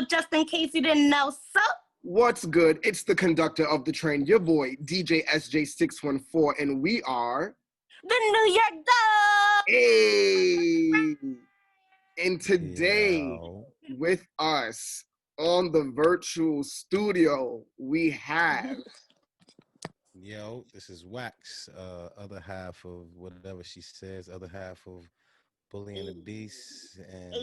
just in case you didn't know. So, what's good? It's the conductor of the train, your boy, DJ SJ614, and we are... the New York Dog! Hey! And today, with us on the virtual studio, we have... Yo, this is Wax, other half of whatever she says, other half of Bully and the Beast and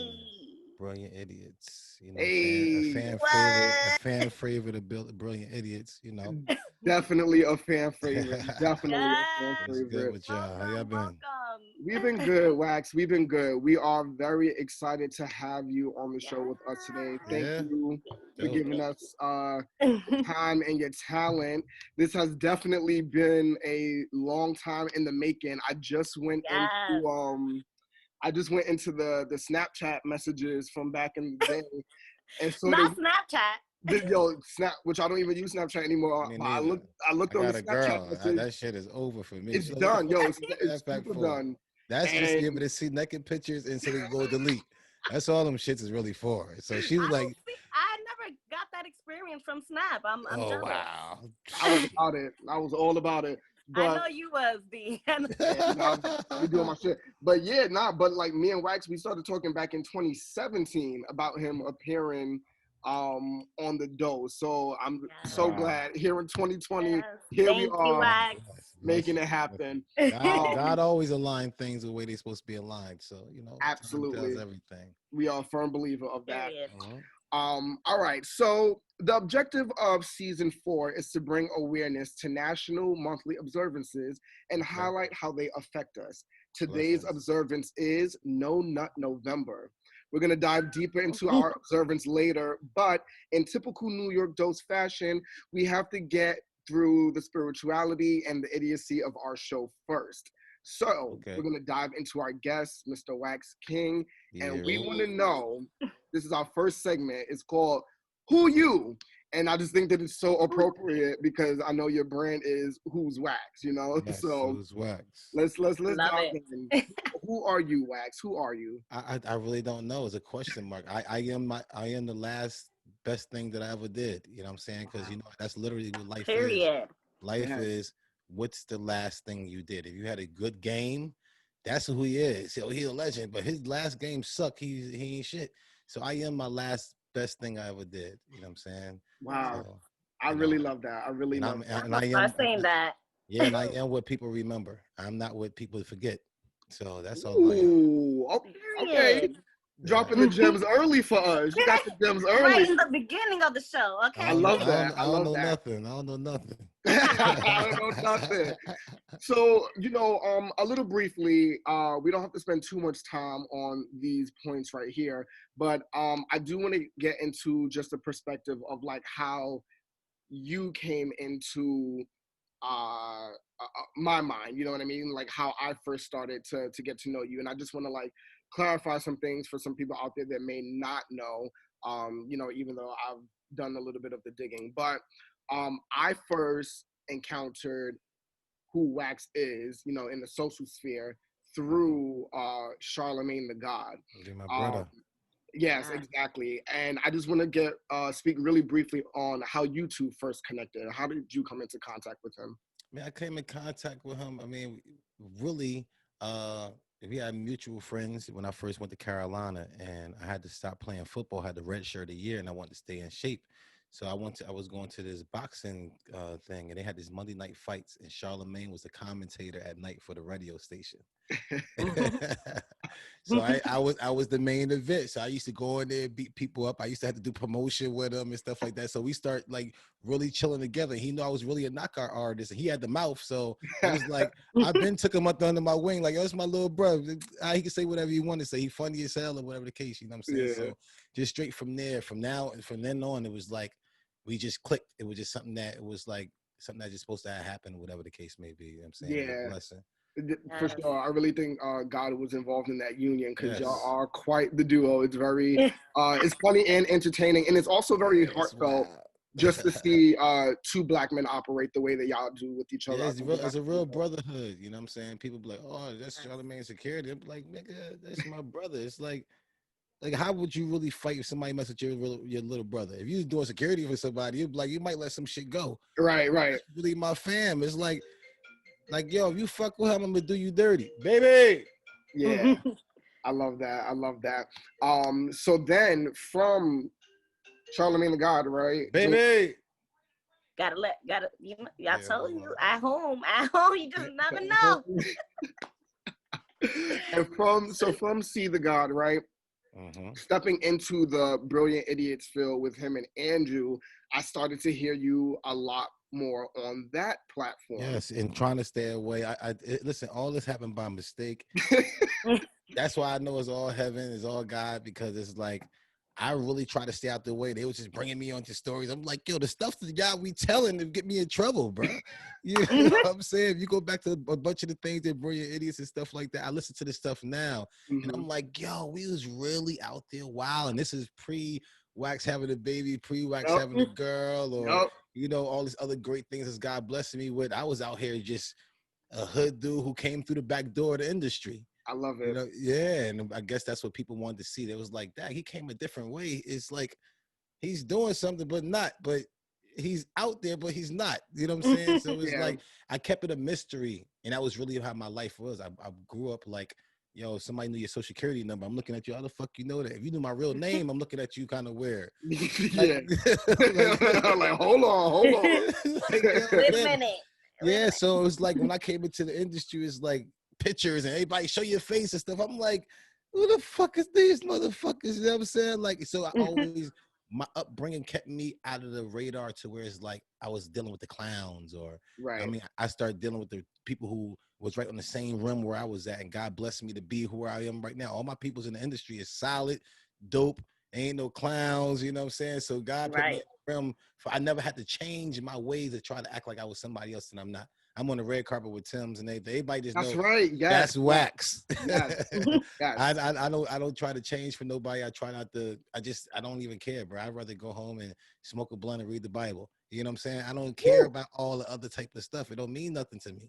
Brilliant Idiots. You know what I'm saying? A fan favorite of Brilliant Idiots, you know. Definitely a fan favorite. Definitely a fan What's favorite. good with y'all? How y'all been? We've been good, Wax. We've been good. We are very excited to have you on the show with us today. Thank you for giving us time and your talent. This has definitely been a long time in the making. I just went into the Snapchat messages from back in the day. And so Snap, which I don't even use Snapchat anymore. I looked on the Snapchat message. That shit is over for me. It's done, yo. It's super done. That's just to give her to see naked pictures and so they can go delete. That's all them shits is really for. So she was like, I never got that experience from Snap. I'm jealous. Wow. I was about it. I was all about it. But, I know you was, D. I'm doing my shit. But but like me and Wax, we started talking back in 2017 about him appearing on the Doe. So I'm so glad here in 2020, here we are making it happen. God always aligned things the way they're supposed to be aligned. So, you know, absolutely does everything. We are a firm believer of that. All right. So the objective of season 4 is to bring awareness to national monthly observances and highlight how they affect us. Today's observance is No Nut November. We're going to dive deeper into our observance later, but in typical New York Dose fashion, we have to get through the spirituality and the idiocy of our show first. So we're going to dive into our guest, Mr. Wax King, and we want to know, this is our first segment, it's called Who You? And I just think that it's so appropriate because I know your brand is Who's Wax, you know? Yes, so Who's Wax? Let's dive in. Who are you, Wax? Who are you? I really don't know. It's a question mark. I am the last best thing that I ever did. You know what I'm saying? Because you know that's literally what life is. Life is what's the last thing you did? If you had a good game, that's who he is. So he's a legend, but his last game sucked. He ain't shit. So I am my last best thing I ever did. You know what I'm saying? Wow. So, I really love that. I really love that. And I am saying that. Yeah, and I am what people remember. I'm not what people forget. So that's all I am. Okay. Dropping the gems early for us. You got the gems early. Right in the beginning of the show, okay? I love that. I don't know nothing. I don't know nothing. I don't know nothing. So, you know, a little briefly, we don't have to spend too much time on these points right here, but I do want to get into just a perspective of like how you came into my mind, you know what I mean? Like how I first started to get to know you. And I just want to like clarify some things for some people out there that may not know, you know, even though I've done a little bit of the digging. But I first encountered who Wax is, you know, in the social sphere through Charlemagne the God. My brother. Yes, exactly. And I just want to speak really briefly on how you two first connected. How did you come into contact with him? Man, I came in contact with him. I mean, really, we had mutual friends when I first went to Carolina, and I had to stop playing football. I had the red shirt a year, and I wanted to stay in shape. So I was going to this boxing thing, and they had these Monday night fights, and Charlemagne was the commentator at night for the radio station. So I was the main event. So I used to go in there and beat people up. I used to have to do promotion with them and stuff like that. So we start like really chilling together. He knew I was really a knockout artist, and he had the mouth. So I was like, I've been took him up under my wing. Like, yo, it's my little brother. He can say whatever he want to say. He funny as hell or whatever the case. You know what I'm saying? So just straight from there, from then on, it was like we just clicked. It was just something that just supposed to happen, whatever the case may be. You know what I'm saying? Yeah. Blessing. For sure. I really think God was involved in that union because y'all are quite the duo. It's very, it's funny and entertaining. And it's also very heartfelt just to see two black men operate the way that y'all do with each other. It's a real brotherhood. You know what I'm saying? People be like, oh, that's Charlemagne's security. I'm like, nigga, that's my brother. It's like, Like, how would you really fight if somebody mess with your little brother? If you was doing security for somebody, you'd be like, you might let some shit go. Right. That's really my fam. It's like, yo, if you fuck with him, I'm gonna do you dirty, baby. Yeah. I love that. So then from Charlemagne the God, right? Baby. I told you, at home, you just never know. And from See the God, right? Stepping into the Brilliant Idiots field with him and Andrew, I started to hear you a lot more on that platform. Yes, and trying to stay away. Listen, all this happened by mistake. That's why I know it's all heaven, it's all God, because it's like, I really try to stay out the way. They was just bringing me onto stories. I'm like, yo, the stuff that y'all we telling to get me in trouble, bro. You know what I'm saying? If you go back to a bunch of the things that Brilliant Idiots and stuff like that, I listen to this stuff now, and I'm like, yo, we was really out there wild, and this is pre-Wax having a baby, pre-Wax having a girl, or you know, all these other great things that God blessed me with. I was out here just a hood dude who came through the back door of the industry. I love it. You know, yeah, and I guess that's what people wanted to see. They was like, that he came a different way. It's like he's doing something, but he's out there, but he's not. You know what I'm saying? So it's like I kept it a mystery, and that was really how my life was. I grew up like, yo, somebody knew your social security number. I'm looking at you. How the fuck you know that? If you knew my real name, I'm looking at you kind of weird. Like, hold on. Wait a minute. Yeah, so it was like when I came into the industry, it's like pictures and everybody show your face and stuff. I'm like, who the fuck is these motherfuckers? You know what I'm saying? Like, so I always, my upbringing kept me out of the radar to where it's like I was dealing with the clowns, or I mean, I started dealing with the people who was right on the same rim where I was at, and God blessed me to be who I am right now. All my peoples in the industry is solid, dope, ain't no clowns, you know what I'm saying? So God put me in the rim for, I never had to change my ways to try to act like I was somebody else, and I'm not. I'm on the red carpet with Tim's and everybody just knows that's Wax. Yes. I don't try to change for nobody. I try not to. I don't even care, bro. I'd rather go home and smoke a blunt and read the Bible. You know what I'm saying? I don't care about all the other type of stuff. It don't mean nothing to me.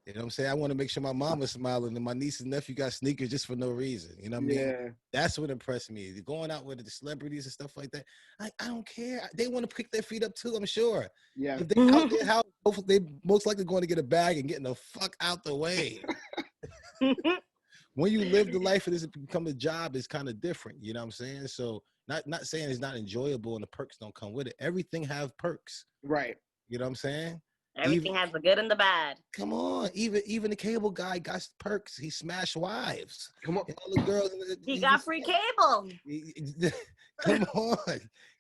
You know what I'm saying? I want to make sure my mama's smiling and my niece and nephew got sneakers just for no reason. You know what I mean? That's what impressed me. Going out with the celebrities and stuff like that. I don't care. They want to pick their feet up too, I'm sure. Yeah. If they out there, how they most likely going to get a bag and getting the fuck out the way. When you live the life and this become a job, it's kind of different. You know what I'm saying? So not saying it's not enjoyable and the perks don't come with it. Everything have perks. Right. You know what I'm saying? Everything has the good and the bad. Come on, even the cable guy got perks. He smashed wives. Come on, all the girls. He got free cable. Come on,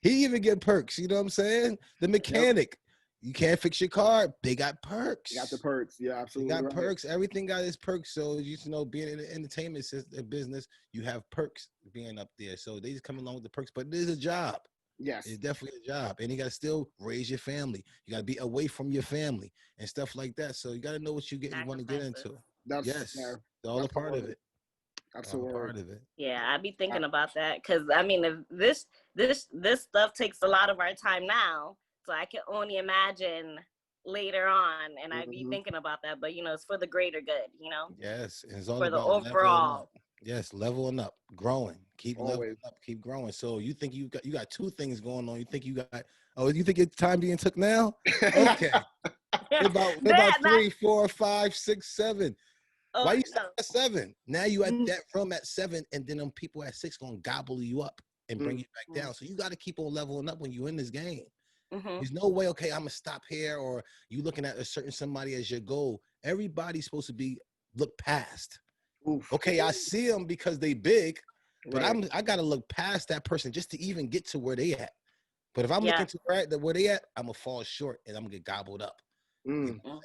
he even get perks. You know what I'm saying? The mechanic, you can't fix your car. They got perks. They got the perks. Yeah, absolutely. They got perks. Everything got its perks. So you know, being in the entertainment business, you have perks being up there. So they just come along with the perks, but it is a job. Yes. It's definitely a job. And you got to still raise your family. You got to be away from your family and stuff like that. So you got to know what you want to get into. It's all a part of it. That's all part of it. Yeah, I be thinking about that. Because, I mean, if this stuff takes a lot of our time now. So I can only imagine later on. And I be thinking about that. But, you know, it's for the greater good, you know? Yes. And it's all for about the overall. Yes, leveling up, growing, keep leveling up, keep growing. So you think you got two things going on. You think you think your time being took now? Okay. about 3, 4, 5, 6, 7. Why you start at 7? Now you at that room at 7, and then them people at 6 gonna gobble you up and bring you back down. So you got to keep on leveling up when you in this game. There's no way, okay, I'm gonna stop here, or you looking at a certain somebody as your goal. Everybody's supposed to be look past. Oof. Okay, I see them because they big, but I gotta look past that person just to even get to where they at. But if I'm looking to where they at, I'm gonna fall short and I'm gonna get gobbled up. You know,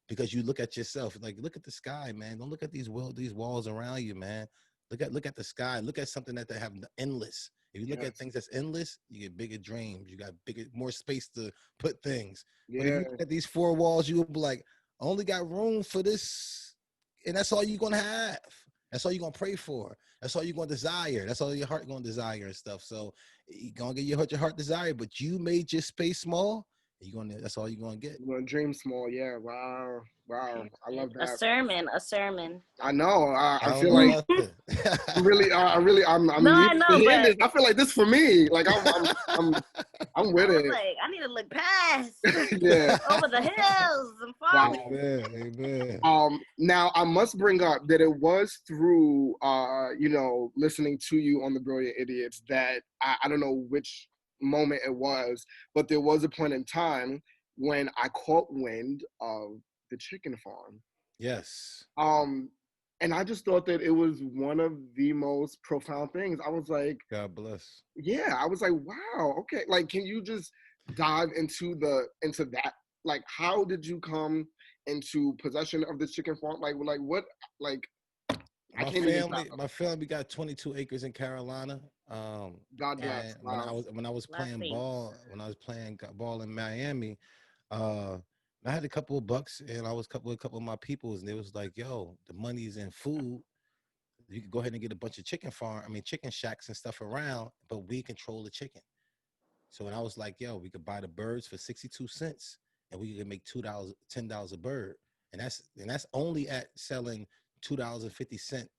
because you look at yourself, like look at the sky, man. Don't look at these walls around you, man. Look at the sky. Look at something that they have endless. If you look at things that's endless, you get bigger dreams. You got more space to put things. But if you look at these 4 walls, you'll be like, I only got room for this. And that's all you're going to have. That's all you're going to pray for. That's all you're going to desire. That's all your heart going to desire and stuff. So you're going to get your heart desire, but you made your space small. That's all you're gonna get. You're gonna dream small. Yeah. Wow. Wow. I love A that. sermon. I know. I I don't feel know like nothing. I'm No, I needing to know, hear but this. I feel like this for me. Like I'm I with was it. like, I need to look past Yeah. over the hills and far. Wow. Amen. Now I must bring up that it was through, listening to you on the Brilliant Idiots that I don't know which moment it was, but there was a point in time when I caught wind of the chicken farm. Yes. And I just thought that it was one of the most profound things. I was like, God bless. yeah, I was like, wow, okay. Like, can you just dive into that? Like, how did you come into possession of this chicken farm? Like what? Like, I can't even stop. My family got 22 acres in Carolina. God bless. And Wow. when I was playing ball in Miami, I had a couple of bucks, and I was a couple of my peoples, and they was like, "Yo, the money's in food. You could go ahead and get a bunch of chicken shacks and stuff around, but we control the chicken." So when I was like, "Yo, we could buy the birds for 62 cents, and we could make $2, $10 a bird," and that's only at selling $2.50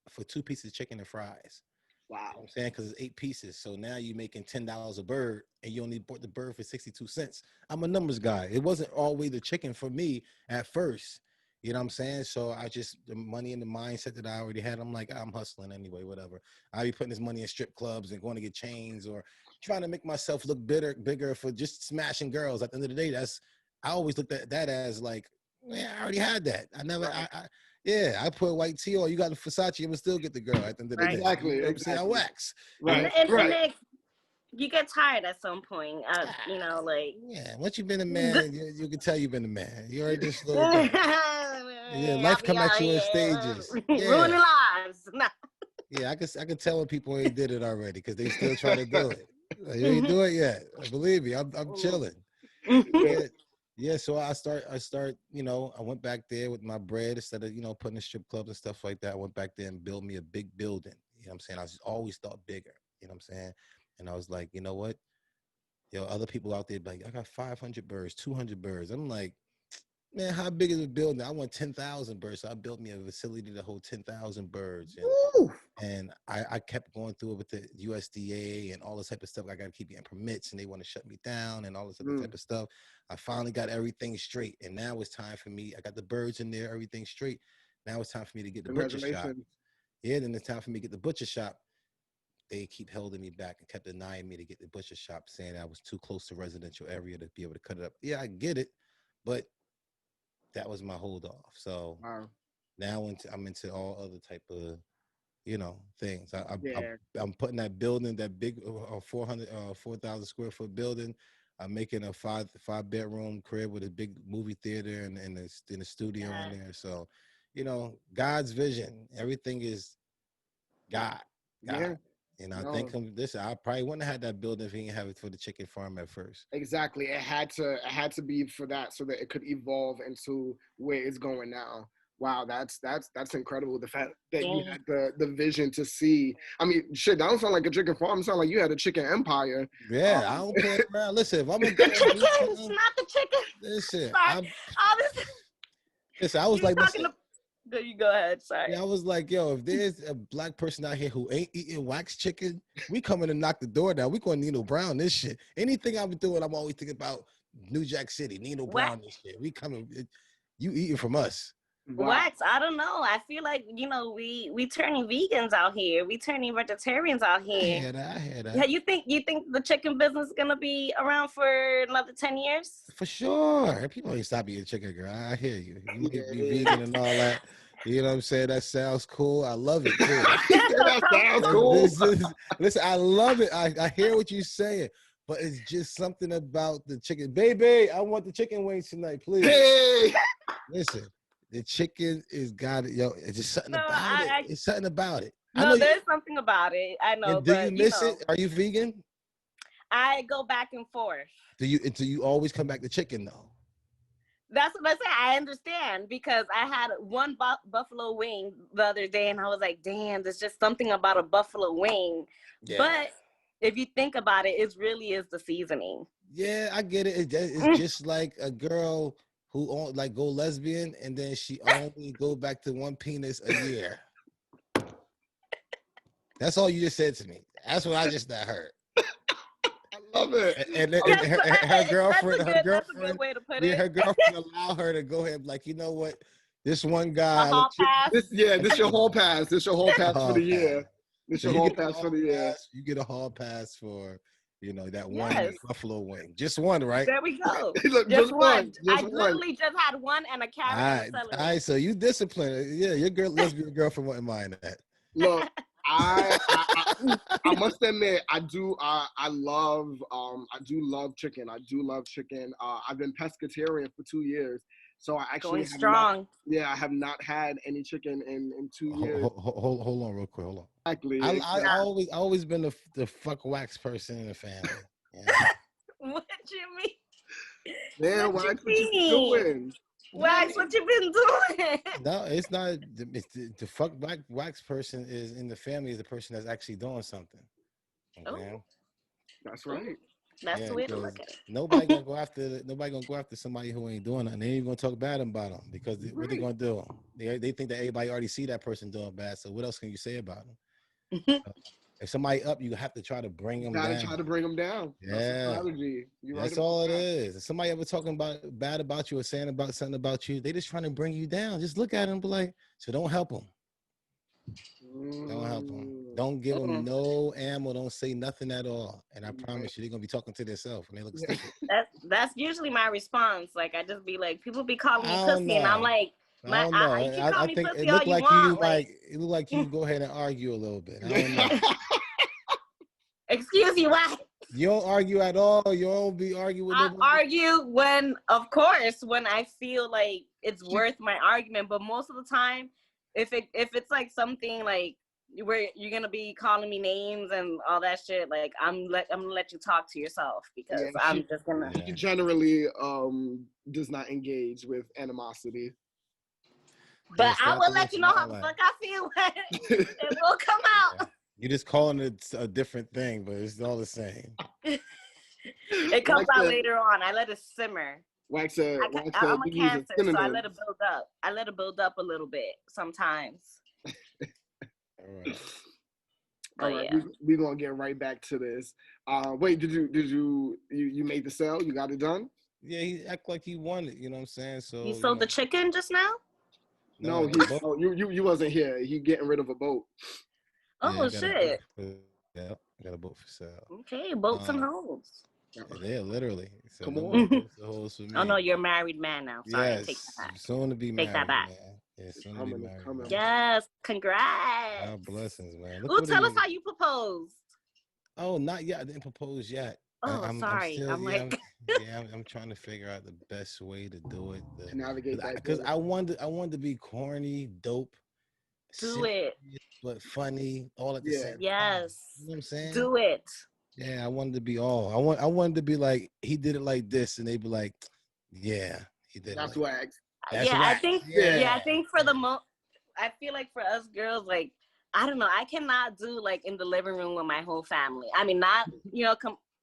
for 2 pieces of chicken and fries. Wow. You know what I'm saying? Because it's 8 pieces. So now you're making $10 a bird, and you only bought the bird for 62 cents. I'm a numbers guy. It wasn't always the chicken for me at first. You know what I'm saying? So the money and the mindset that I already had, I'm like, I'm hustling anyway, whatever. I'll be putting this money in strip clubs and going to get chains or trying to make myself look bigger for just smashing girls. At the end of the day, I always looked at that as like, yeah, I already had that. I put white tee on. You got the Versace, and still get the girl at the end of the day. Exactly. You know what I'm saying? I wax. Right. And right. you get tired at some point. Like. Yeah, once you've been a man, you can tell you've been a man. You already just slowed down. Yeah, life come at you in stages. Ruining lives. No. Yeah, I can tell when people ain't did it already because they still trying to do it. You ain't do it yet. Believe me, I'm chilling. Yeah, so I start, I went back there with my bread instead of, putting in strip clubs and stuff like that. I went back there and built me a big building. You know what I'm saying? I always thought bigger, you know what I'm saying? And I was like, you know what? Other people out there like, I got 500 birds, 200 birds. I'm like, man, how big is the building? I want 10,000 birds. So I built me a facility to hold 10,000 birds. And I kept going through it with the USDA and all this type of stuff. I got to keep getting permits and they want to shut me down and all this other type of stuff. I finally got everything straight. And now it's time for me. I got the birds in there, everything straight. Now it's time for me to get the butcher shop. Yeah, then it's time for me to get the butcher shop. They keep holding me back and kept denying me to get the butcher shop, saying I was too close to residential area to be able to cut it up. Yeah, I get it, but that was my hold off. So now I'm into all other type of, things. I'm putting that building, that big 4,000 square foot building. I'm making a five bedroom crib with a big movie theater and a studio in there. So, God's vision. Everything is God. Yeah. I think I probably wouldn't have had that building if he didn't have it for the chicken farm at first. Exactly. It had to be for that so that it could evolve into where it's going now. Wow, that's incredible. The fact that you had the vision to see. I mean, shit, that don't sound like a chicken farm. It sounds like you had a chicken empire. Yeah, I don't play around. Listen, if I'm gonna the chickens, not the chicken. Listen, listen, I was like, you go ahead. Sorry. Yeah, I was like, yo, if there's a black person out here who ain't eating wax chicken, we coming to knock the door down. We going to Nino Brown this shit. Anything I'm doing, I'm always thinking about New Jack City, Nino Brown this shit. We coming, you eating from us. Wow. Wax, I don't know. I feel like, we turning vegans out here. We turning vegetarians out here. I hear that. Yeah, you think the chicken business is gonna be around for another 10 years? For sure. People ain't stop eating chicken, girl. I hear you. You can be vegan and all that. You know what I'm saying? That sounds cool. I love it too. That sounds cool. Listen, I love it. I hear what you're saying, but it's just something about the chicken. Baby, I want the chicken wings tonight, please. Hey. Listen, the chicken is got it. Yo, it's just something about it. It's something about it. No, there's something about it. I know. Do you miss it? Are you vegan? I go back and forth. Do you always come back to chicken though? That's what I say. I understand because I had one buffalo wing the other day and I was like, damn, there's just something about a buffalo wing. Yeah. But if you think about it, it really is the seasoning. Yeah, I get it. It's just like a girl who like go lesbian and then she only go back to one penis a year. That's all you just said to me. That's what I just heard. I love it. And Yes, her girlfriend, that's a good way to put it. her girlfriend allow her to go ahead, like, you know what? This one guy. This your hall pass. This your hall pass for the year. This your hall pass for the year. You get a hall pass for, that one buffalo wing. Just one, right? There we go. Look, just one. I one. literally just had one and a carrot. All right, so you disciplined. Yeah, your lesbian girlfriend wouldn't mind that. Look, I must admit, I do love chicken. I do love chicken. I've been pescatarian for 2 years. So I actually I have not had any chicken in 2 years. Hold on real quick. Hold on. Exactly. I always been the fuck wax person in the family. Yeah. What you mean? Yeah, Wax, what you doing? Wax, what you been doing? No, it's not. The fuck wax person is in the family is the person that's actually doing something. Okay? Oh. That's right. That's the way to look at it. Nobody gonna go after somebody who ain't doing nothing. They ain't gonna talk bad about them because what they gonna do? They think that everybody already see that person doing bad. So what else can you say about them? If somebody up, you have to try to bring them down. Try to bring them down. Yeah, that's all it is. If somebody ever talking bad about you or saying about something about you, they just trying to bring you down. Just look at them and be like, so don't help them. Don't help them. Don't give them no ammo. Don't say nothing at all. And I promise you, they're gonna be talking to themselves and they look stupid. That's usually my response. Like I just be like, people be calling me pussy, and I'm like, I think it looked like it looked like you go ahead and argue a little bit. I don't know. Excuse you, what? You don't argue at all. You don't be arguing. I argue when I feel like it's worth my argument. But most of the time, if it's like something like where you're gonna be calling me names and all that shit, like I'm gonna let you talk to yourself because I'm just gonna. He generally does not engage with animosity. But I will let you know how the fuck I feel when it will come out. You're just calling it a different thing, but it's all the same. It comes out later on. I let it simmer. Wax I'm a Cancer, so I let it build up. I let it build up a little bit sometimes. All right. We're gonna get right back to this. Wait, did you made the sale? You got it done? Yeah, he act like he won it. You know what I'm saying? So you sold the chicken just now? No, you wasn't here. He getting rid of a boat. Oh shit! Yeah, I got a boat for sale. Okay, boats and hoes. Yeah, literally. So come on. Oh no, you're a married man now. Sorry, yes, take that back. Soon to be married. Take that back. Man. Yeah, soon to be married. Yes, congrats. God blessings, man. Tell us how you proposed. Oh, not yet. I didn't propose yet. Oh, sorry. I'm trying to figure out the best way to do it. To navigate that. Because I wanted to be corny, dope. Do it. But funny, all at the same time. Yes. You know what I'm saying? Do it. Yeah, I wanted to be all. I wanted to be like, he did it like this, and they'd be like, yeah, he did. That's like wax. I think. I think for I feel like for us girls, like I don't know, I cannot do like in the living room with my whole family. I mean, not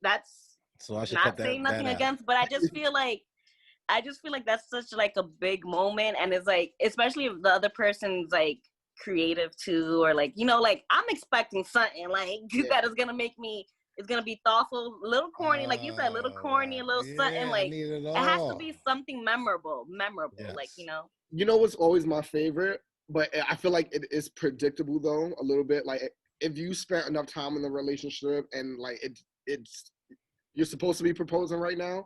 that's. So I should not saying nothing against, but I just feel like that's such like a big moment, and it's like, especially if the other person's like creative too, or like like I'm expecting something like that is gonna make me. It's gonna be thoughtful, a little corny, like you said, a little corny, a little something. Like it has to be something memorable. Yes. Like You know what's always my favorite, but I feel like it is predictable though a little bit. Like if you spent enough time in the relationship and like it's you're supposed to be proposing right now,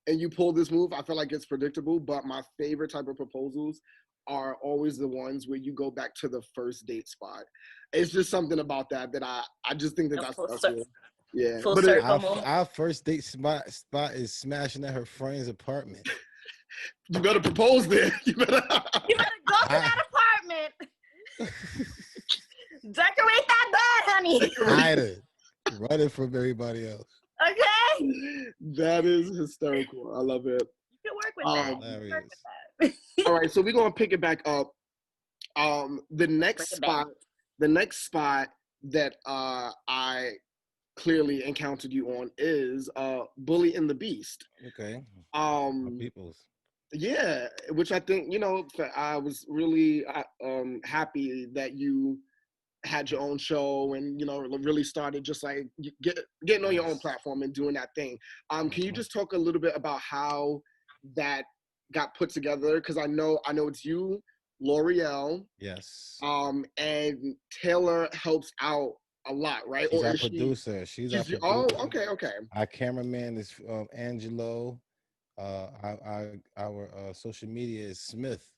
and you pull this move, I feel like it's predictable. But my favorite type of proposals are always the ones where you go back to the first date spot. It's just something about that I just think that's special. Yeah, but our first date spot is smashing at her friend's apartment. You better propose there. You better go to that apartment. Decorate that bed, honey. Hide it. Run it from everybody else. Okay. That is hysterical. I love it. You can work with that. All right, so we're gonna pick it back up. The next spot that I clearly encountered you on is Bully and the Beast. Okay. My Um, peoples. yeah, which I think, I was really happy that you had your own show and really started just like getting on your own Yes. platform and doing that thing. Can you Mhm. just talk a little bit about how that got put together? Because I know it's you, L'Oreal, Yes. and Taylor helps out a lot, right? She's Or our is she? producer. She's our Oh, producer. okay. Our cameraman is Angelo. Our social media is Smith.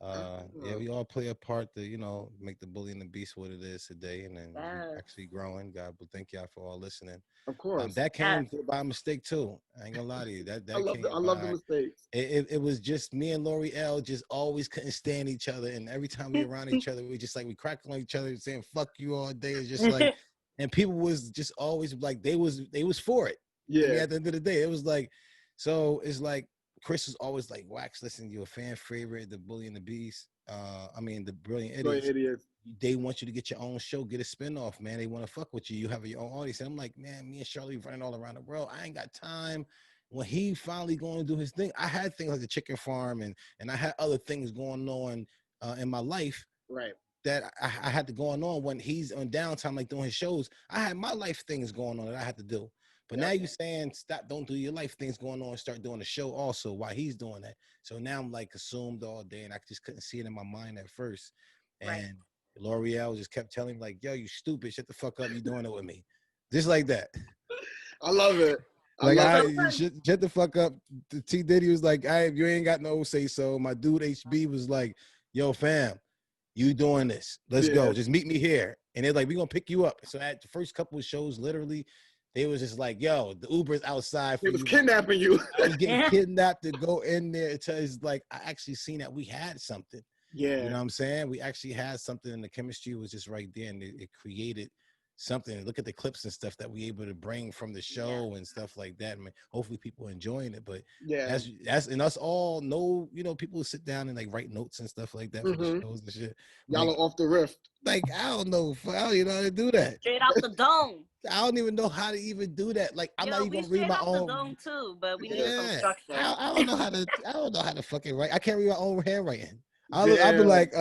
Yeah, we all play a part to, make the Bully and the Beast what it is today, and then we Yes. actually growing. God, but thank y'all for all listening. Of course. That Yes. came by mistake too. I ain't gonna lie to you. I That love the came I love the by. mistakes. It was just me and L'Oreal just always couldn't stand each other, and every time we were around each other, we just like we crackle on each other, saying "fuck you" all day. It's just like, and people was just always like they was for it. I mean, Yeah. at the end of the day, it was like, so it's like Chris was always like, "Wax, listen, you're a fan favorite, the Bully and the Beast. I mean, the Brilliant So Idiots. idiots. They want you to get your own show, get a spinoff, man. They want to fuck with you. You have your own audience." And I'm like, man, me and Charlie running all around the world. I ain't got time. When he finally going to do his thing, I had things like the chicken farm and I had other things going on in my life Right. that I had to go on when he's on downtime, like doing his shows. I had my life things going on that I had to do. But now Yep. you're saying stop, don't do your life things going on, start doing the show also while he's doing that. So now I'm like consumed all day and I just couldn't see it in my mind at first. Right. And L'Oreal just kept telling me, like, yo, you stupid, shut the fuck up, you doing it with me. Just like that. I love it. I Like love I it. Sometimes, shut the fuck up. The T Diddy was like, you ain't got no say so. My dude HB was like, yo, fam, you doing this. Let's Yeah. go. Just meet me here. And they're like, we're gonna pick you up. So at the first couple of shows, literally, they was just like, yo, the Uber's outside for It was you. kidnapping you. I was getting yeah. kidnapped to go in there. It's like I actually seen that we had something. You Yeah. know what I'm saying? We actually had something, and the chemistry was just right there, and it created something. Look at the clips and stuff that we able to bring from the Yeah. show and stuff like that. I mean, hopefully people enjoying it, but Yeah. that's and us all know, people sit down and like write notes and stuff like that for the Mm-hmm. shows and shit. Y'all Like, are off the riff. I don't know, I don't even know how to do that. Straight out the dome. I don't even know how to even do that. Like, I'm not Yo, even we gonna read straight my out the own. dome too, but we need some Yeah, structure. I don't know how to. I don't know how to fucking write. I can't read my own handwriting. I'll be Damn. like,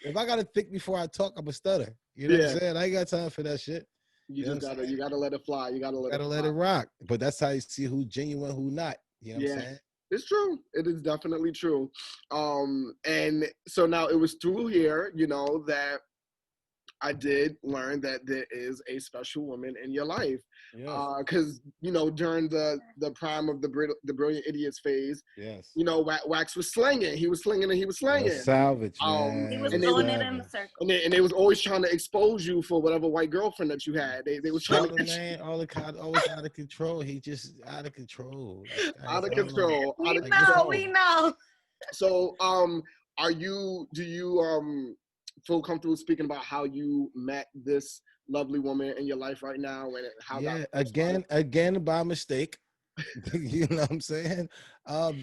if I gotta think before I talk, I'm a stutter. You know what Yeah. I'm saying? I ain't got time for that shit. You You know just what I'm gotta saying? you gotta let it fly. You gotta let it Gotta let fly. it rock. But that's how you see who genuine, who not. You know what I'm Yeah. saying? It's true. It is definitely true. And so now it was through here, that I did learn that there is a special woman in your life, Yes. because during the prime of the Brilliant Idiots phase, Yes. Wax was slinging. He was slinging and he was Yo, slinging. salvage, He man. was And Yo, they was throwing it in the salvage. circle. and they was always trying to expose you for whatever white girlfriend that you had. They was trying to get you Charlemagne, always out of control. He just out of control. This guy is, out of I don't know. control, out We of Like this. know, control. we know. So, do you feel comfortable speaking about how you met this lovely woman in your life right now and how that Yeah, first started? again by mistake. You know what I'm saying?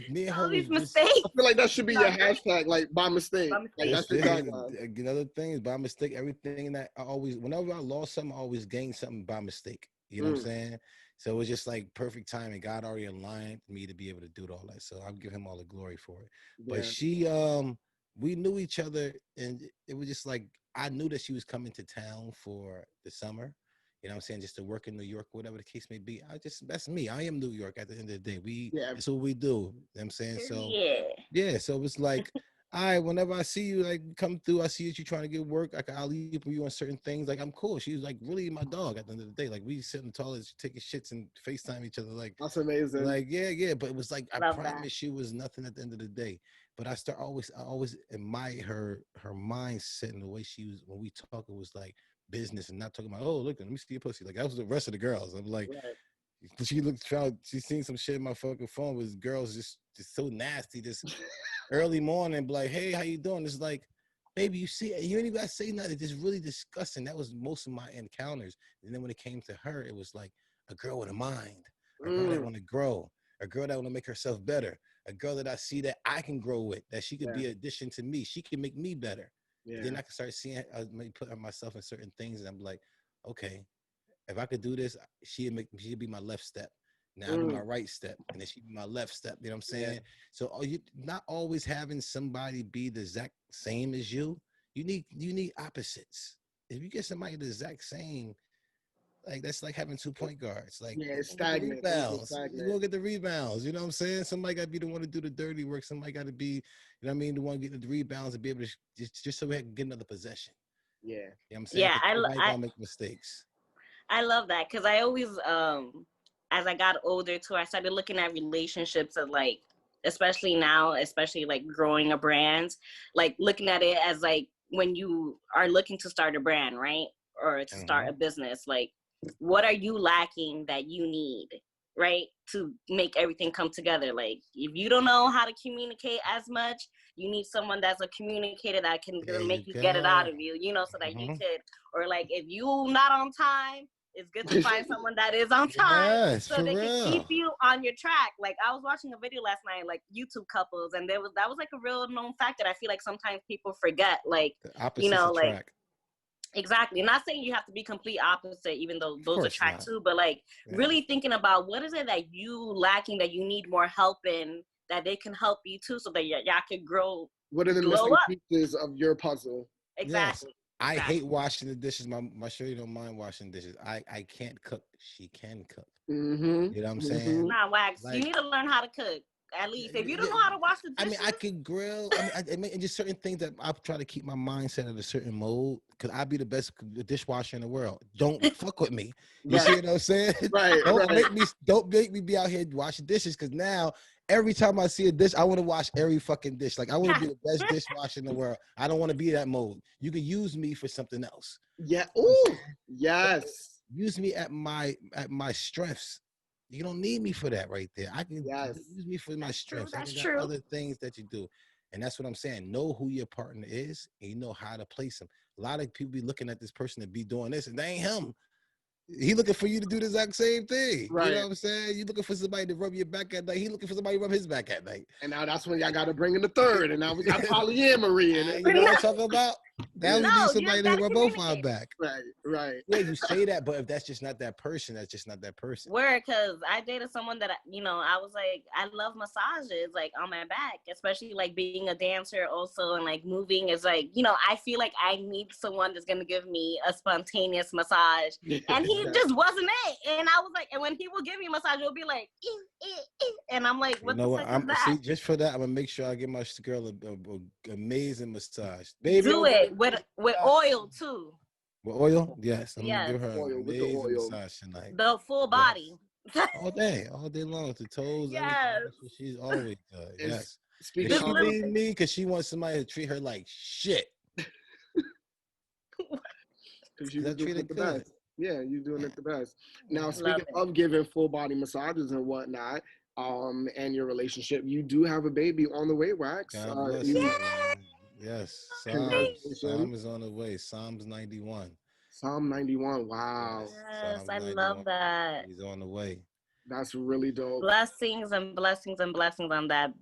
Me and her All these was just mistakes. I feel like that should be your Not great. hashtag, like by mistake. By Like mistake. that's this the is tagline. another thing is by mistake. Everything that I always, whenever I lost something, I always gained something by mistake. You know what I'm Mm, saying? So it was just like perfect timing. God already aligned me to be able to do all that. So I'll give him all the glory for it. But yeah. we knew each other, and it was just like I knew that she was coming to town for the summer. You know what I'm saying? Just to work in New York, whatever the case may be. That's me. I am New York at the end of the day. Yeah. That's what we do. You know what I'm saying? So Yeah. yeah, so it's like, all right, whenever I see you like come through, I see that you're trying to get work. I'll leave for you on certain things. Like I'm cool. She was like really my dog at the end of the day. Like we sit in the toilet, taking shits and FaceTime each other. That's amazing. Like yeah. But it was like I Love that. promise she was nothing at the end of the day. But I always admire her mindset and the way she was when we talk. It was like business and not talking about, oh look, let me see your pussy. Like that was the rest of the girls. I'm like, Right. she seen some shit in my fucking phone with girls just so nasty. Just early morning, be like, hey, how you doing? It's like, baby, you see, you ain't even gotta say nothing. It's just really disgusting. That was most of my encounters. And then when it came to her, it was like a girl with a mind, a girl that Mm, want to grow, a girl that want to make herself better, a girl that I see that I can grow with, that she could yeah. be an addition to me. She can make me better. Yeah. Then I can start seeing, maybe put myself in certain things, and I'm like, okay, if I could do this, she'd be my left step. Now I'll be my right step, and then she'd be my left step. You know what I'm saying? Yeah. So you not always having somebody be the exact same as you. You need opposites. If you get somebody the exact same, like that's like having 2 point guards. Like it's stagnant. Rebounds. You won't get the rebounds. You know what I'm saying? Somebody got to be the one to do the dirty work. Somebody got to be, you know what I mean, the one getting the rebounds and be able to just so we can get another possession. Yeah. You know what I'm saying? Yeah, everybody gonna make mistakes. I love that because I always, as I got older too, I started looking at relationships of like, especially now, especially like growing a brand, like looking at it as like when you are looking to start a brand, right? Or to start a business, like what are you lacking that you need, right? To make everything come together. Like if you don't know how to communicate as much, you need someone that's a communicator that can make you get it out of you, you know, so that you could, or like if you not on time, it's good to find someone that is on time so they can keep you on your track. Like I was watching a video last night, like YouTube couples, and that was like a real known fact that I feel like sometimes people forget. Like, you know, like exactly. Not saying you have to be complete opposite, even though those attract too, but like really thinking about what is it that you lacking that you need more help in, that they can help you too, so that y'all could grow. What are the missing pieces of your puzzle? Exactly. Yes. I hate washing the dishes. My shorty don't mind washing dishes. I can't cook. She can cook. You know what I'm saying? Nah, Wax. Like, you need to learn how to cook. At least if you don't know how to wash the dishes. I mean, I can grill. I mean, just certain things that I try to keep my mindset in a certain mode because I'd be the best dishwasher in the world. Don't fuck with me. You see what I'm saying? Right. Don't make me be out here washing dishes because now every time I see a dish, I want to wash every fucking dish. Like I want to be the best dishwasher in the world. I don't want to be that mode. You can use me for something else. Yeah. Ooh. Yes. Use me at my strengths. You don't need me for that right there. I can use me for my strengths. I got other things that you do. And that's what I'm saying. Know who your partner is and you know how to place him. A lot of people be looking at this person to be doing this and they ain't him. He looking for you to do the exact same thing. Right. You know what I'm saying? You looking for somebody to rub your back at night. He looking for somebody to rub his back at night. And now that's when y'all got to bring in the third. And now we got polyamory in it. You know what I'm talking about? Now we need somebody to rub both our back. Right. Yeah, you say that, but if that's just not that person, that's just not that person. Word, because I dated someone that, you know, I was like, I love massages, like, on my back, especially, like, being a dancer also and, like, moving is, like, you know, I feel like I need someone that's going to give me a spontaneous massage. And he just wasn't it. And I was like, and when he will give me a massage, it'll be like, and I'm like, what the fuck is that? See, just for that, I'm going to make sure I give my girl an amazing massage. Baby, do it with oil, too. With oil? Yes. I'm going to give her an amazing massage tonight. The full body. Yes. all day long, the toes. Yes. She's always good. Yes. Speaking and she leave me because she wants somebody to treat her like shit. Because you treat it the best. Yeah, you're doing it the best. Now, speaking of giving full body massages and whatnot, and your relationship, you do have a baby on the way, Wax. Yes, Psalm is on the way. Psalms 91. Psalm 91. Wow. Yes, I love that. He's on the way. That's really dope. Blessings and blessings and blessings on that.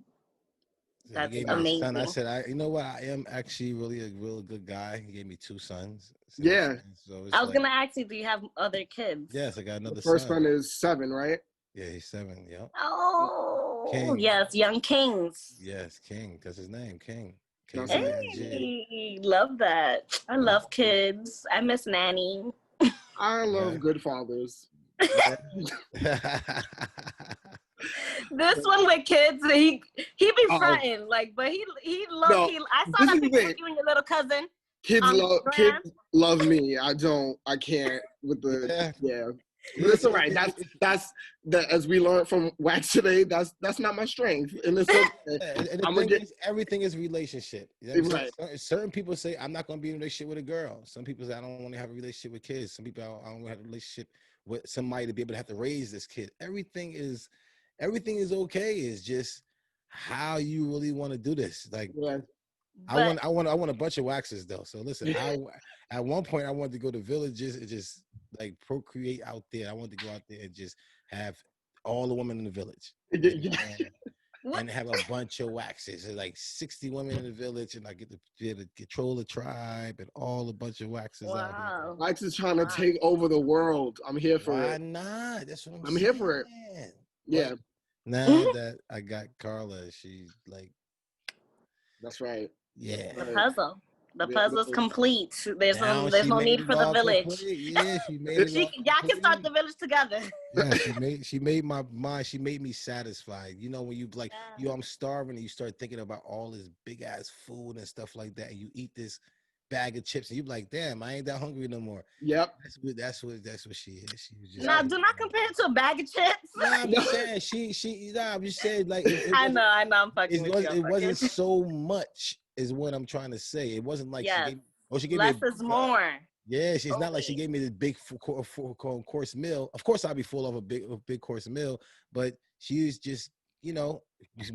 That's amazing. Son. I said, you know what? I am actually really a real good guy. He gave me 2 sons. So yeah. So I was gonna ask you, do you have other kids? Yes, I got another. The first one is 7, right? Yeah, he's 7. Yep. Oh, King. Yes, young kings. Yes, King. That's his name, King. Hey, love that. I love kids. I miss nanny. I love good fathers. This one with kids, he be fronting, like, but he loves. No, I saw that picture of you and your little cousin. Kids love me. I can't with the But it's all right. That's as we learned from Wax today. That's not my strength, and it's okay. And everything is relationship. You know right. Certain people say I'm not going to be in a relationship with a girl. Some people say I don't want to have a relationship with kids. Some people I don't want to have a relationship with somebody to be able to have to raise this kid. Everything is okay. It's just how you really want to do this. Like I want a bunch of Waxes though. So listen, at one point I wanted to go to villages and just like procreate out there. I wanted to go out there and just have all the women in the village. and have a bunch of waxes. There's like 60 women in the village, and I get to control the tribe and all a bunch of waxes out here. Wax is trying to take over the world. I'm here for it. Why not? That's what I'm here for it. Yeah. But now that I got Carla, she's like, that's right. Yeah. The puzzle. The puzzle's complete. There's no need for the village. Complete. Yeah, she made it. Y'all can start the village together. Yeah, she made my mind. She made me satisfied. You know, when you like, I'm starving, and you start thinking about all this big ass food and stuff like that, and you eat this bag of chips, and you're like, damn, I ain't that hungry no more. Yep. That's what she is. She was just. Nah, do not compare it to a bag of chips. Nah, I'm just saying I'm just saying like. I know. I'm fucking with you. It wasn't so much. Is what I'm trying to say. It wasn't like she gave less me is more. Yeah, she's not like she gave me this big course meal. Of course, I'd be full of a big course meal, but she was just, she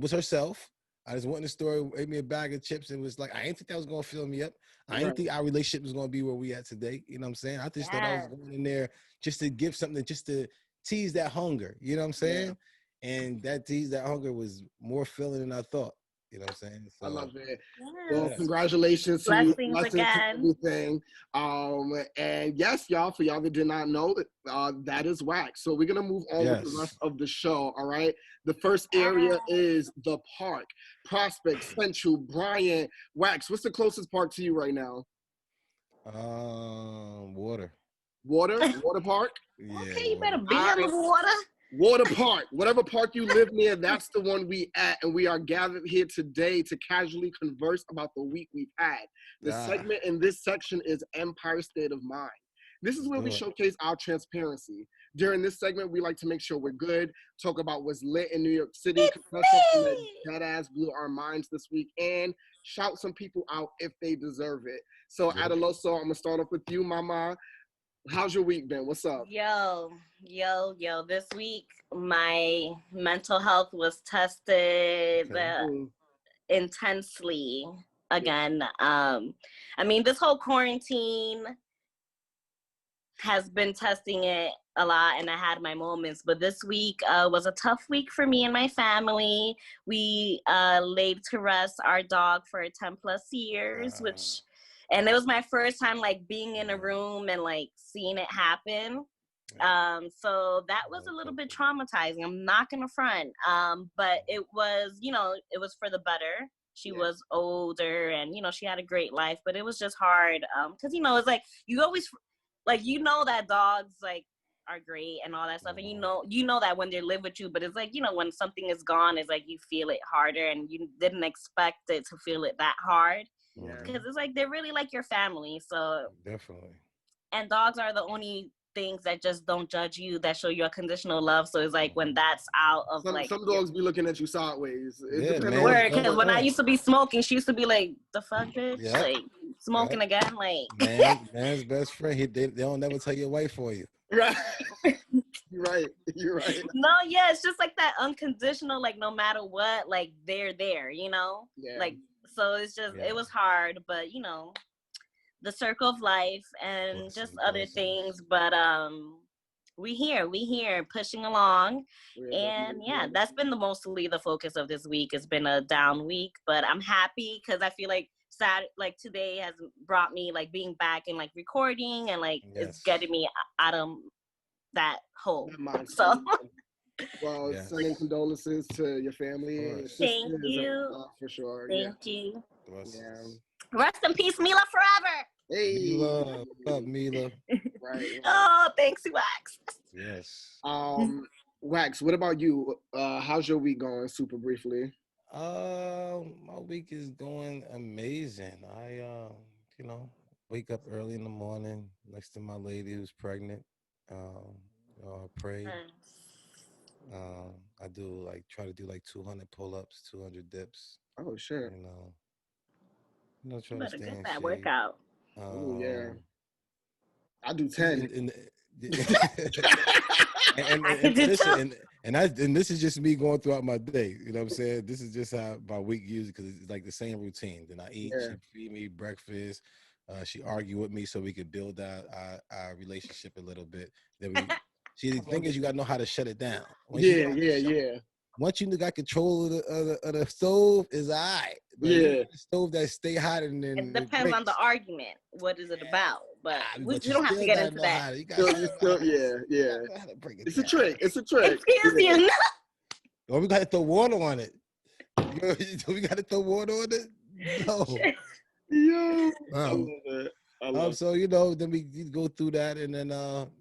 was herself. I just went in the store, ate me a bag of chips, and was like, I didn't think that was gonna fill me up. I didn't think our relationship was gonna be where we at today. You know what I'm saying? I just thought I was going in there just to give something, just to tease that hunger. You know what I'm saying? Yeah. And that hunger was more filling than I thought. You know what I'm saying? So, I love it. Well, congratulations to you. Blessings again. Everything. And yes, y'all, for y'all that did not know, that is Wax. So we're going to move on with the rest of the show, all right? The first area is the park. Prospect, Central, Bryant, Wax. What's the closest park to you right now? Water. Water park? Yeah, okay, you better be in the water. Water park, whatever park you live near, that's the one we at, and we are gathered here today to casually converse about the week we've had. The segment in this section is Empire State of Mind. This is where we showcase our transparency. During this segment, we like to make sure we're good, talk about what's lit in New York City, that ass blew our minds this week, and shout some people out if they deserve it. So, Adaloso, I'm gonna start off with you, Mama. How's your week been? What's up? Yo. This week, my mental health was tested intensely again. I mean, this whole quarantine has been testing it a lot, and I had my moments. But this week was a tough week for me and my family. We laid to rest our dog for 10 plus years, and it was my first time like being in a room and like seeing it happen. So that was a little bit traumatizing. I'm not gonna front. But it was, it was for the better. She was older and, she had a great life, but it was just hard. Cause it's like, you always like, that dogs like are great and all that stuff. And you know that when they live with you, but it's like, when something is gone, it's like, you feel it harder and you didn't expect it to feel it that hard. Because it's like, they're really like your family. So definitely. And dogs are the only things that just don't judge you, that show you unconditional love. So it's like when that's out of some dogs be looking at you sideways. Because when I used to be smoking, she used to be like, the fuck, bitch? Yeah. Like, smoking again? Like, man's best friend, they don't never tell your wife for you. Right. You're right. No, it's just like that unconditional, like no matter what, like they're there, Yeah. Like, so it's just, it was hard, but the circle of life and just other things. But we here pushing along. And that's been mostly the focus of this week. It's been a down week, but I'm happy because I feel like today has brought me like being back and like recording and like it's getting me out of that hole. So well, sending condolences to your family. Thank you. For sure. Thank you. Yeah. Rest in peace, Mila forever. Hey, Mila. What's up, Mila? Right. Oh, thanks, Wax. Yes. Wax, what about you? How's your week going? Super briefly. My week is going amazing. I wake up early in the morning next to my lady who's pregnant. I pray. I do try to do 200 pull-ups, 200 dips. Oh shit. Try to stay in that shape. Workout. Oh yeah. I do 10. And this is just me going throughout my day. You know what I'm saying? This is just how my week usually, because it's like the same routine. Then I eat, she feed me breakfast. She argue with me so we could build our relationship a little bit. Then the thing is, you gotta know how to shut it down. Yeah. once you got control of the stove, is all right. But yeah. the stove that stay hotter than It the depends on the argument. What is it about? But we you don't have to still get gotta into know that. how to, you gotta Yeah. you gotta know how to break it It's a down. trick. It's a trick. Excuse Yeah. you. Or we gotta throw water on it. We gotta throw water on it. No. Yo, I love it. I love So you know, then we go through that, and then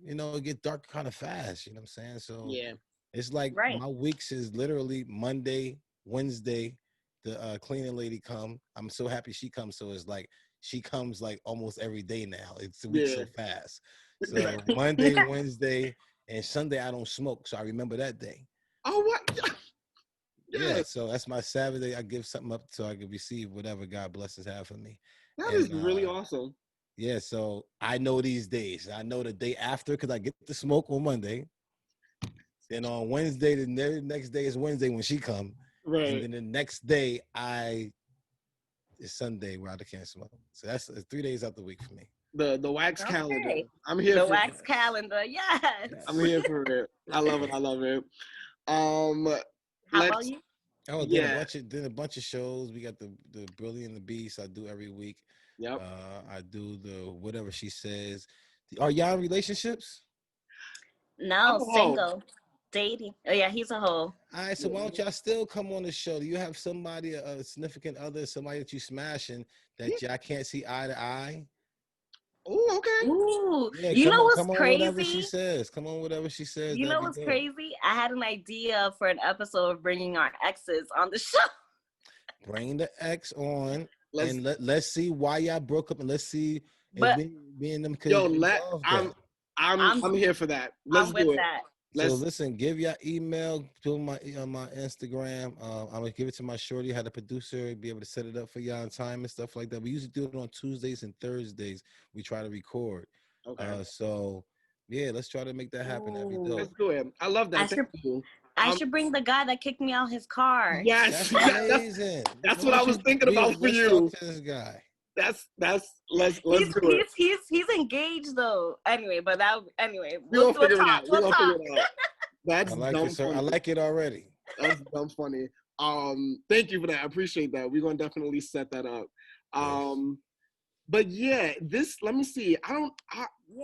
you know, it get dark kind of fast. You know what I'm saying? So yeah. it's like Right. my weeks is literally Monday, Wednesday, the cleaning lady come. I'm so happy she comes. So it's like she comes like almost every day now. It's a week so fast. So Monday, Wednesday, and Sunday I don't smoke. So I remember that day. Oh what? Yeah, so that's my Saturday. I give something up so I can receive whatever God blesses have for me. That is really awesome. Yeah, so I know these days. I know the day after because I get to smoke on Monday. Then on Wednesday, the next day is Wednesday when she come. Right. And then the next day it's Sunday where I can't smoke. So that's 3 days out the week for me. The wax calendar. I'm here the for wax calendar. Yes. I'm here for it. I love it. I love it. How about you? Oh, then a bunch of shows. We got the Brilliant and the Beast. I do every week. Yep. I do the whatever she says. Are y'all in relationships? No, single, dating. Oh yeah, he's a hoe. All right, so why don't y'all still come on the show? Do you have somebody, a significant other, somebody that you smashing that y'all can't see eye to eye? Oh, okay. Ooh, Yeah, you know what's come on, crazy? Whatever she says. Come on, whatever she says. You know what's crazy? I had an idea for an episode of bringing our exes on the show. Bring the ex on, and let's see why y'all broke up, and let's see but if me and them could. Yo, I'm here for that. Let's do it. That. So listen, give your email to my Instagram. I'm gonna give it to my shorty. Had a producer be able to set it up for y'all on time and stuff like that. We usually do it on Tuesdays and Thursdays. We try to record. Okay. So yeah, let's try to make that happen every day. Let's do it. I love that. I should bring the guy that kicked me out his car. Yes, that's amazing. That's what I was thinking about for you. Talk to this guy. Let's do it. He's engaged though. Anyway, we'll figure it out. We'll figure it out. That's I like it already. That's dumb funny. Thank you for that. I appreciate that. We're gonna definitely set that up. But yeah, let me see.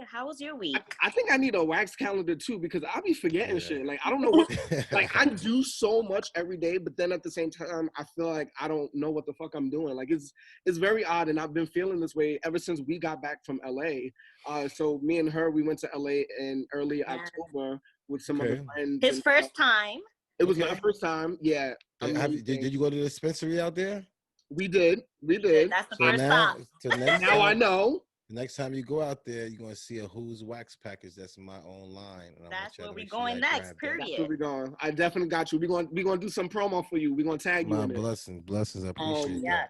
how was your week? I think I need a wax calendar too because I'll be forgetting shit. Like I don't know what like I do so much every day, but then at the same time I feel like I don't know what the fuck I'm doing. Like it's very odd, and I've been feeling this way ever since we got back from LA. So me and her, we went to LA in early October with some other friends. His first time. It was my first time. Yeah. Did you go to the dispensary out there? We did. That's the first stop. Now I know. The next time you go out there, you're gonna see a Who's Wax package that's my own line. That's where we're going next. Period. That's where we're going. I definitely got you. We're gonna do some promo for you. We're gonna tag you in it. Blessings. I appreciate that. Yes.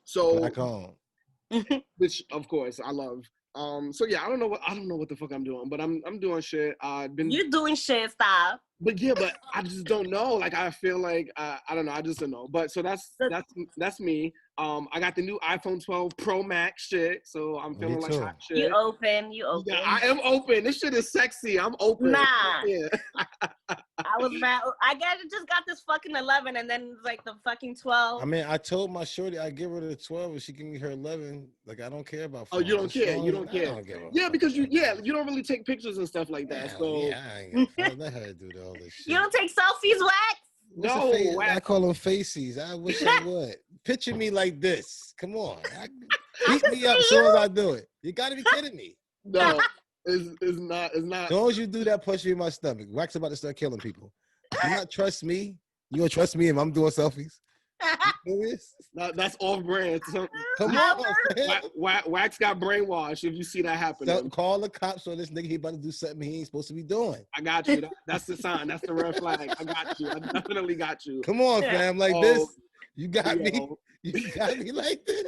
So back home. Which of course I love. So yeah, I don't know what the fuck I'm doing, but I'm doing shit. You're doing shit, stop. But I just don't know. Like I feel like I don't know. I just don't know. But so that's me. I got the new iPhone 12 Pro Max shit, so I'm feeling like hot shit. You open. Yeah, I am open. This shit is sexy. I'm open. Nah. Yeah. I was mad. I just got this fucking 11, and then like the fucking 12. I mean, I told my shorty I give her the 12, and she give me her 11. Like I don't care about. Oh, you don't care. You don't care. Yeah, because you don't really take pictures and stuff like that. So I let her do all this shit. You don't take selfies, Wax? No, I call them faces. I wish I would. Picture me like this. Come on. Beat me up as soon as I do it. You got to be kidding me. No, it's not. As long as you do that, punch me in my stomach. Wax about to start killing people. You not trust me? You gonna trust me if I'm doing selfies? No, that's off brand. Come on, Wax got brainwashed. If you see that happening, call the cops on this nigga. He about to do something he ain't supposed to be doing. I got you. That's the sign. That's the red flag. I got you. I definitely got you. Come on, fam. Like this. You got me. You got me like this.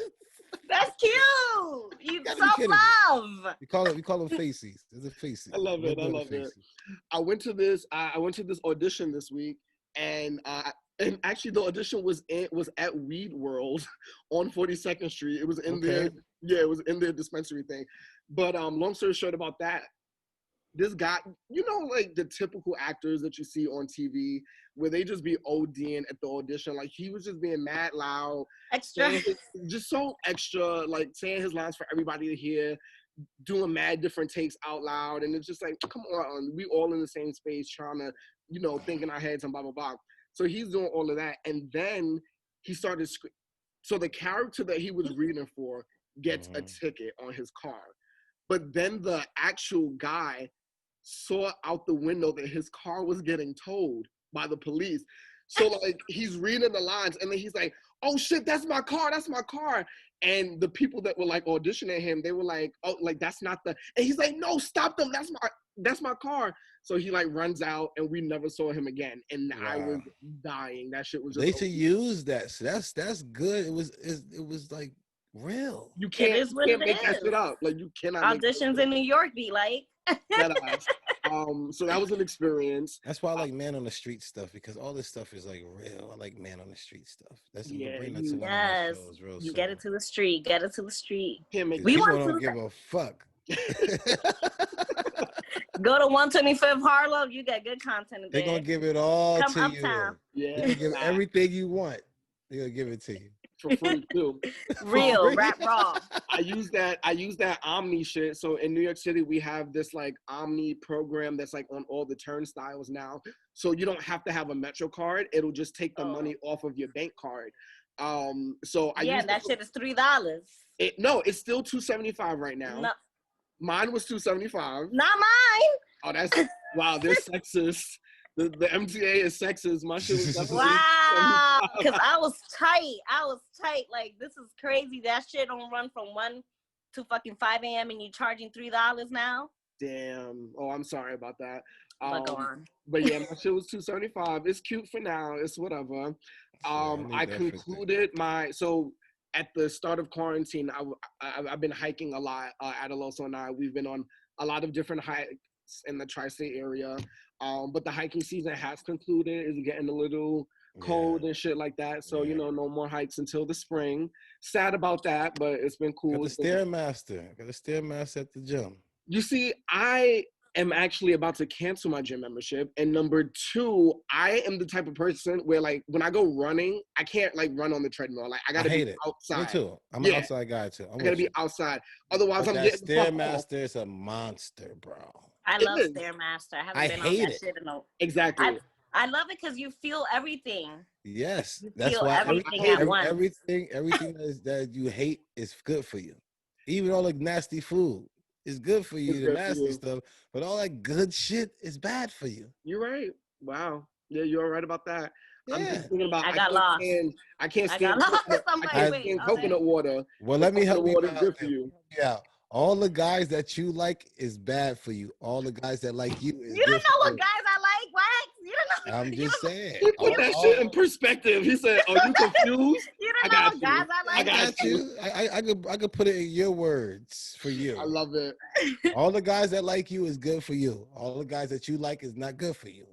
That's cute. You self-love. We call them faces. There's a faces. I love it. I love it. I went to this audition this week, and actually the audition was at Weed World on 42nd Street. It was in there. Yeah, it was in their dispensary thing. But long story short about that, this guy, you know, like the typical actors that you see on TV where they just be ODing at the audition. Like he was just being mad loud. Extra. Just so extra, like saying his lines for everybody to hear, doing mad different takes out loud. And it's just like, come on, we all in the same space trying to, you know, think in our heads and blah, blah, blah. So he's doing all of that. And then he started, so the character that he was reading for gets a ticket on his car. But then the actual guy saw out the window that his car was getting towed by the police. So like he's reading the lines and then he's like, oh shit, that's my car. And the people that were like auditioning him, they were like, oh, like that's not the, and he's like, no, stop them. That's my car. So he like runs out and we never saw him again. And wow. I was dying. That shit was just. They should use that. So that's good. It was like real. You can't make that shit up. Like you cannot. Auditions in New York be like. So that was an experience. That's why I like man on the street stuff, because all this stuff is like real. I like man on the street stuff. That's bring that to one of my shows real soon. Get it to the street. Get it to the street. We don't give a fuck. Go to 125th Harlem. You got good content. They're gonna give it all Come to uptown. You. Yeah, give everything you want. They're gonna give it to you. For free too. Real rap raw. I use that Omni shit. So in New York City, we have this like Omni program that's like on all the turnstiles now. So you don't have to have a Metro card. It'll just take the money off of your bank card. So that shit is $3. No, it's still $2.75 right now. No. Mine was $2.75. Not mine. Oh, that's wow. They're sexist. The MTA is sexist. My shit was definitely wow. Because I was tight. Like, this is crazy. That shit don't run from 1 to fucking 5 a.m. and you charging $3 now. Damn. Oh, I'm sorry about that. But go on. But yeah, my shit was $2.75. It's cute for now. It's whatever. I concluded so at the start of quarantine, I've been hiking a lot. Adaloso and I, we've been on a lot of different hikes in the tri-state area. But the hiking season has concluded. It's getting a little cold and shit like that. So, you know, no more hikes until the spring. Sad about that, but it's been cool. Got a Stairmaster at the gym. You see, I am actually about to cancel my gym membership. And number two, I am the type of person where, like, when I go running, I can't, like, run on the treadmill. Like, I got to be outside. Me too. I'm an outside guy, too. I got to be outside. Otherwise, I'm getting Stairmaster is a monster, bro. I love Stairmaster. I haven't been on that shit in a... Exactly. I love it because you feel everything. Yes. That's why everything at once. Everything that you hate is good for you. Even all the nasty food is good for you, the nasty stuff. But all that good shit is bad for you. You're right. Wow. Yeah, you're right about that. Yeah. I'm just thinking about I can't stand coconut water. Well, let me help you out. Good for you. Yeah. All the guys that you like is bad for you. All the guys that like you is You don't know what guys I like, Wax. You don't know. I'm just saying. He put that shit in perspective. He said, "Are you confused?" You don't know what guys I like. I got you. I could put it in your words for you. I love it. All the guys that like you is good for you. All the guys that you like is not good for you.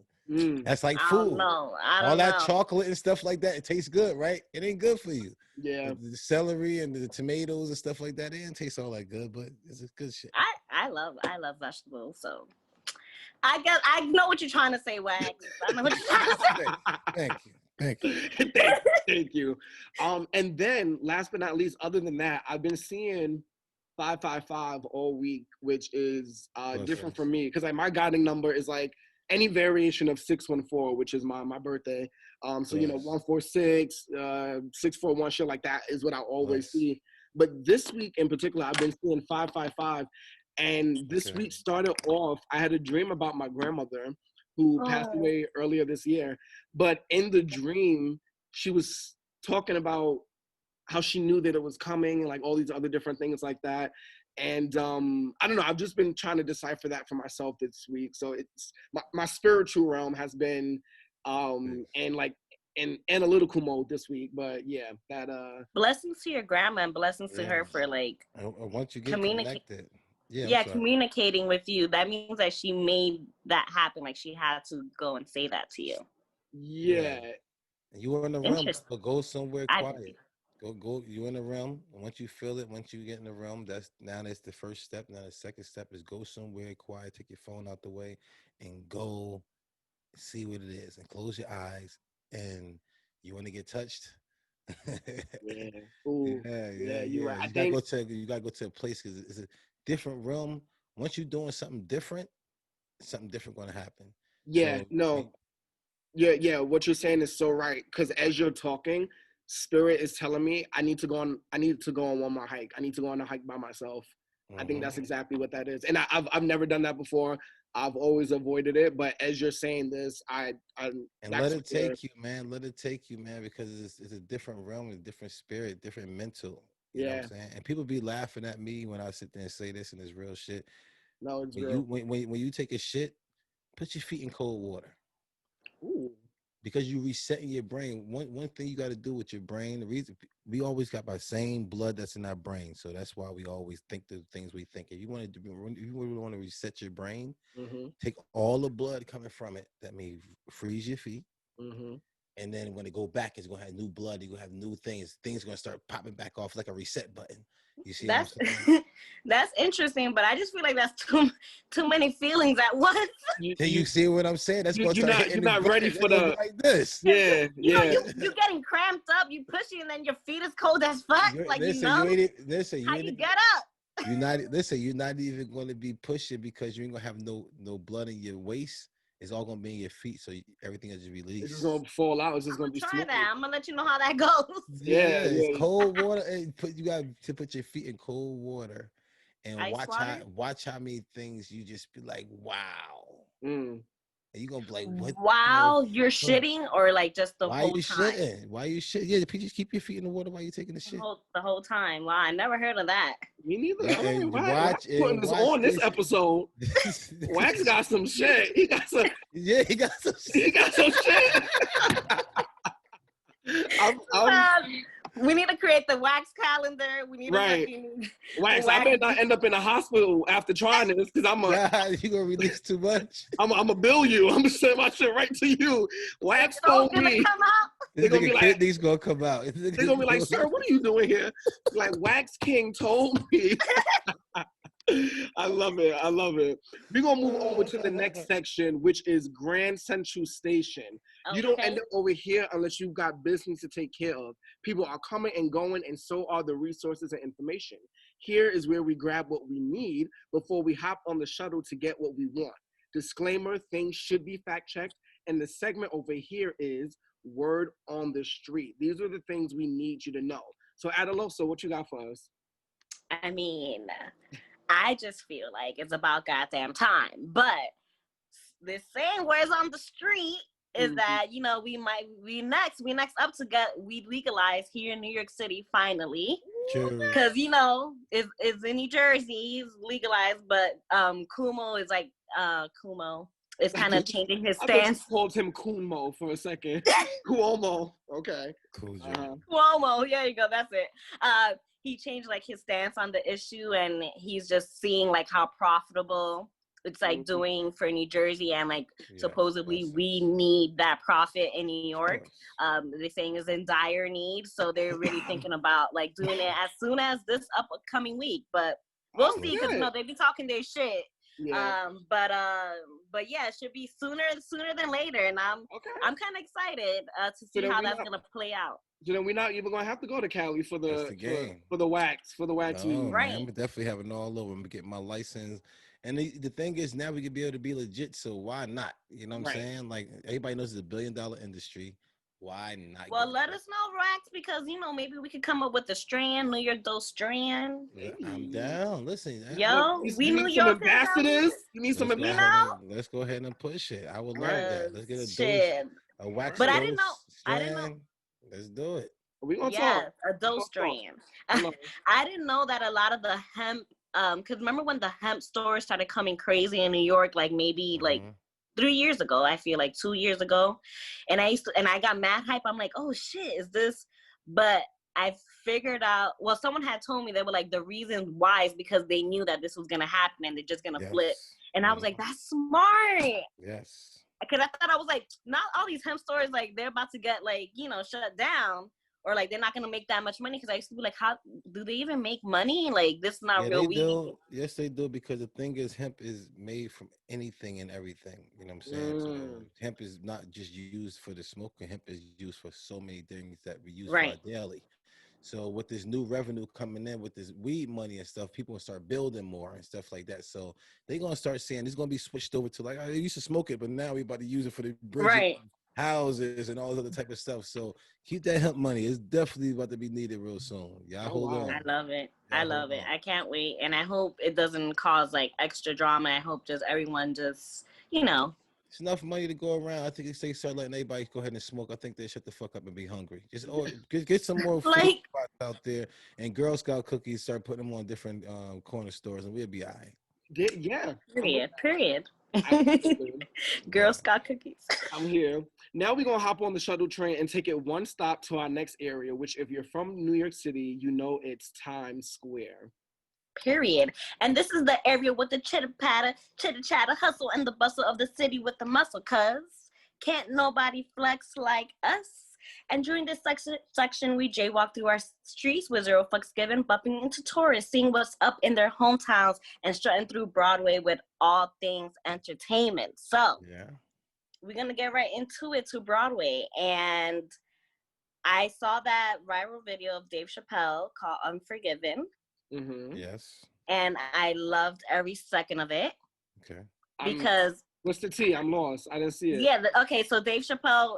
That's like food. All that chocolate and stuff like that, it tastes good, right? It ain't good for you. Yeah. The celery and the tomatoes and stuff like that, it didn't taste all that good, but it's good shit. I love vegetables, so I know what you're trying to say, Wax. I know what you're trying to say. Thank you. Thank you. And then last but not least, other than that, I've been seeing 555 all week, which is different for me because like my guiding number is like any variation of 614, which is my birthday. So, you know, 146, 641, shit like that is what I always see. But this week in particular, I've been seeing 555. And this week started off, I had a dream about my grandmother who passed away earlier this year. But in the dream, she was talking about how she knew that it was coming and like all these other different things like that. And I don't know, I've just been trying to decipher that for myself this week. So it's my spiritual realm has been and like in analytical mode this week. But yeah, that blessings to your grandma and blessings to her for like once you get connected. Communicating with you. That means that she made that happen. Like she had to go and say that to you. Yeah. You were in the room, but go somewhere quiet. Go. You in the realm. Once you feel it, once you get in the realm, that's the first step. Now the second step is go somewhere quiet, take your phone out the way, and go see what it is, and close your eyes. And you want to get touched. Yeah. Ooh. Yeah. You're right. I You gotta think. go to a place because it's a different realm. Once you're doing something different gonna happen. Yeah. So No. Yeah. What you're saying is so right. Because as you're talking, spirit is telling me I need to go on. I need to go on one more hike. I need to go on a hike by myself. I think that's exactly what that is. And I've never done that before. I've always avoided it. But as you're saying this, I and let it take you, man. Let it take you, man, because it's a different realm, a different spirit, different mental. You know what I'm saying? And people be laughing at me when I sit there and say this, and it's real shit. No, it's When real. when you take a shit, put your feet in cold water. Ooh. Because you resetting your brain. One thing you got to do with your brain, the reason we always got our same blood that's in our brain, so that's why we always think the things we think. If you want to, if you really want to reset your brain, take all the blood coming from it. That means freeze your feet, and then when it go back, it's gonna have new blood. You're gonna have new things. Things are gonna start popping back off like a reset button. You see that's what I'm saying? that's interesting, but I just feel like that's too many feelings at once. You see what I'm saying? That's gonna start hitting. You're not ready for the like this. Yeah, you know, you getting cramped up, you pushing, and then your feet is cold as fuck. Like listen, you know, how you get up. You're not even going to be pushing because you ain't gonna have no blood in your waist. It's all gonna be in your feet, so everything is released. It's just gonna fall out. It's just gonna be try smooth. that. I'm gonna let you know how that goes. Yeah. It's cold water. You got to put your feet in cold water, and Ice watch how many things you just be like, wow. And you gonna be like, what? Wow, you're shitting, or like just the whole time? Why you shitting? Yeah, just keep your feet in the water while you're taking the shit. The whole time. Wow, I never heard of that. Me neither. Yeah, and watch putting this on this episode. Wax got some shit. He got some. Yeah, he got some shit. He got some shit. We need to create the wax calendar. We need to wax. I better not end up in a hospital after trying this because you gonna release too much. I'm gonna bill you. I'm gonna send my shit right to you. Wax told me. They're gonna be like, kidneys gonna come out. They're gonna be like, sir, what are you doing here? Like Wax King told me. I love it. We're gonna move over to the next section, which is Grand Central Station. Okay. You don't end up over here unless you've got business to take care of. People are coming and going, and so are the resources and information. Here is where we grab what we need before we hop on the shuttle to get what we want. Disclaimer, things should be fact-checked. And the segment over here is Word on the Street. These are the things we need you to know. So Adaloso, what you got for us? I mean, I just feel like it's about goddamn time. But the saying words on the street is that, you know, we next up to get weed legalized here in New York City finally. Because, you know, it's in New Jersey, it's legalized, but Kumo is like Kumo is kind of changing his stance. I thought you called him Kumo for a second. Cuomo. Okay. Cuomo. There you go. That's it. He changed like his stance on the issue, and he's just seeing like how profitable it's like doing for New Jersey, and like supposedly we need that profit in New York. They're saying is in dire need, so they're really thinking about like doing it as soon as this upcoming week. But we'll see, because you know they be talking their shit. Yeah. But yeah, it should be sooner than later, and I'm kind of excited to see how that's gonna play out. You know, we're not even gonna have to go to Cali for the wax. No, right. Man, I'm definitely having all over. I'm getting my license, and the thing is, now we can be able to be legit. So why not? You know what I'm saying? Like everybody knows it's $1 billion industry. Why not? Well, let us know, Rax, because you know maybe we could come up with a strand, New York Dose strand. Yeah, I'm down. Listen, we New York ambassadors. You need some ambassadors. Let's go ahead and push it. I would love that. Let's get a wax. But I didn't know. Let's do it. We gonna talk. A dose strand. I didn't know that a lot of the hemp. Because remember when the hemp stores started coming crazy in New York, like maybe like 3 years ago, I feel like 2 years ago. And I got mad hype. I'm like, oh shit, is this? But I figured out, well, someone had told me they were like, the reason why is because they knew that this was going to happen and they're just going to flip. And I was like, that's smart. Yes. Because I thought I was like, not all these hemp stores, like they're about to get like, you know, shut down. or like they're not gonna make that much money. Because I used to be like, how do they even make money? Like this is not real weed. Do. Yes, they do, because the thing is, hemp is made from anything and everything. You know what I'm saying? So hemp is not just used for the smoking. Hemp is used for so many things that we use for our daily. So with this new revenue coming in with this weed money and stuff, people will start building more and stuff like that. So they're gonna start saying it's gonna be switched over to like, I used to smoke it, but now we about to use it for the bridge houses and all this other type of stuff. So keep that hemp money. It's definitely about to be needed real soon. Y'all hold on. I love it. I love it. I can't wait. And I hope it doesn't cause like extra drama. I hope just everyone just, you know. It's enough money to go around. I think if they start letting everybody go ahead and smoke, I think they shut the fuck up and be hungry. Just get some more food spots out there, and Girl Scout cookies, start putting them on different corner stores, and we'll be all right. Yeah. Period. Girl Scout cookies. I'm here. Now we're going to hop on the shuttle train and take it one stop to our next area, which if you're from New York City, you know it's Times Square. Period. And this is the area with the chitter-chatter, hustle, and the bustle of the city with the muscle, cuz can't nobody flex like us. And during this section, we jaywalk through our streets with zero fucks given, bumping into tourists, seeing what's up in their hometowns, and strutting through Broadway with all things entertainment. So, we're going to get right into it, to Broadway. And I saw that viral video of Dave Chappelle called Unforgiven. Yes. And I loved every second of it. Okay. Because what's the tea? I'm lost. I didn't see it. Yeah. Okay. So Dave Chappelle,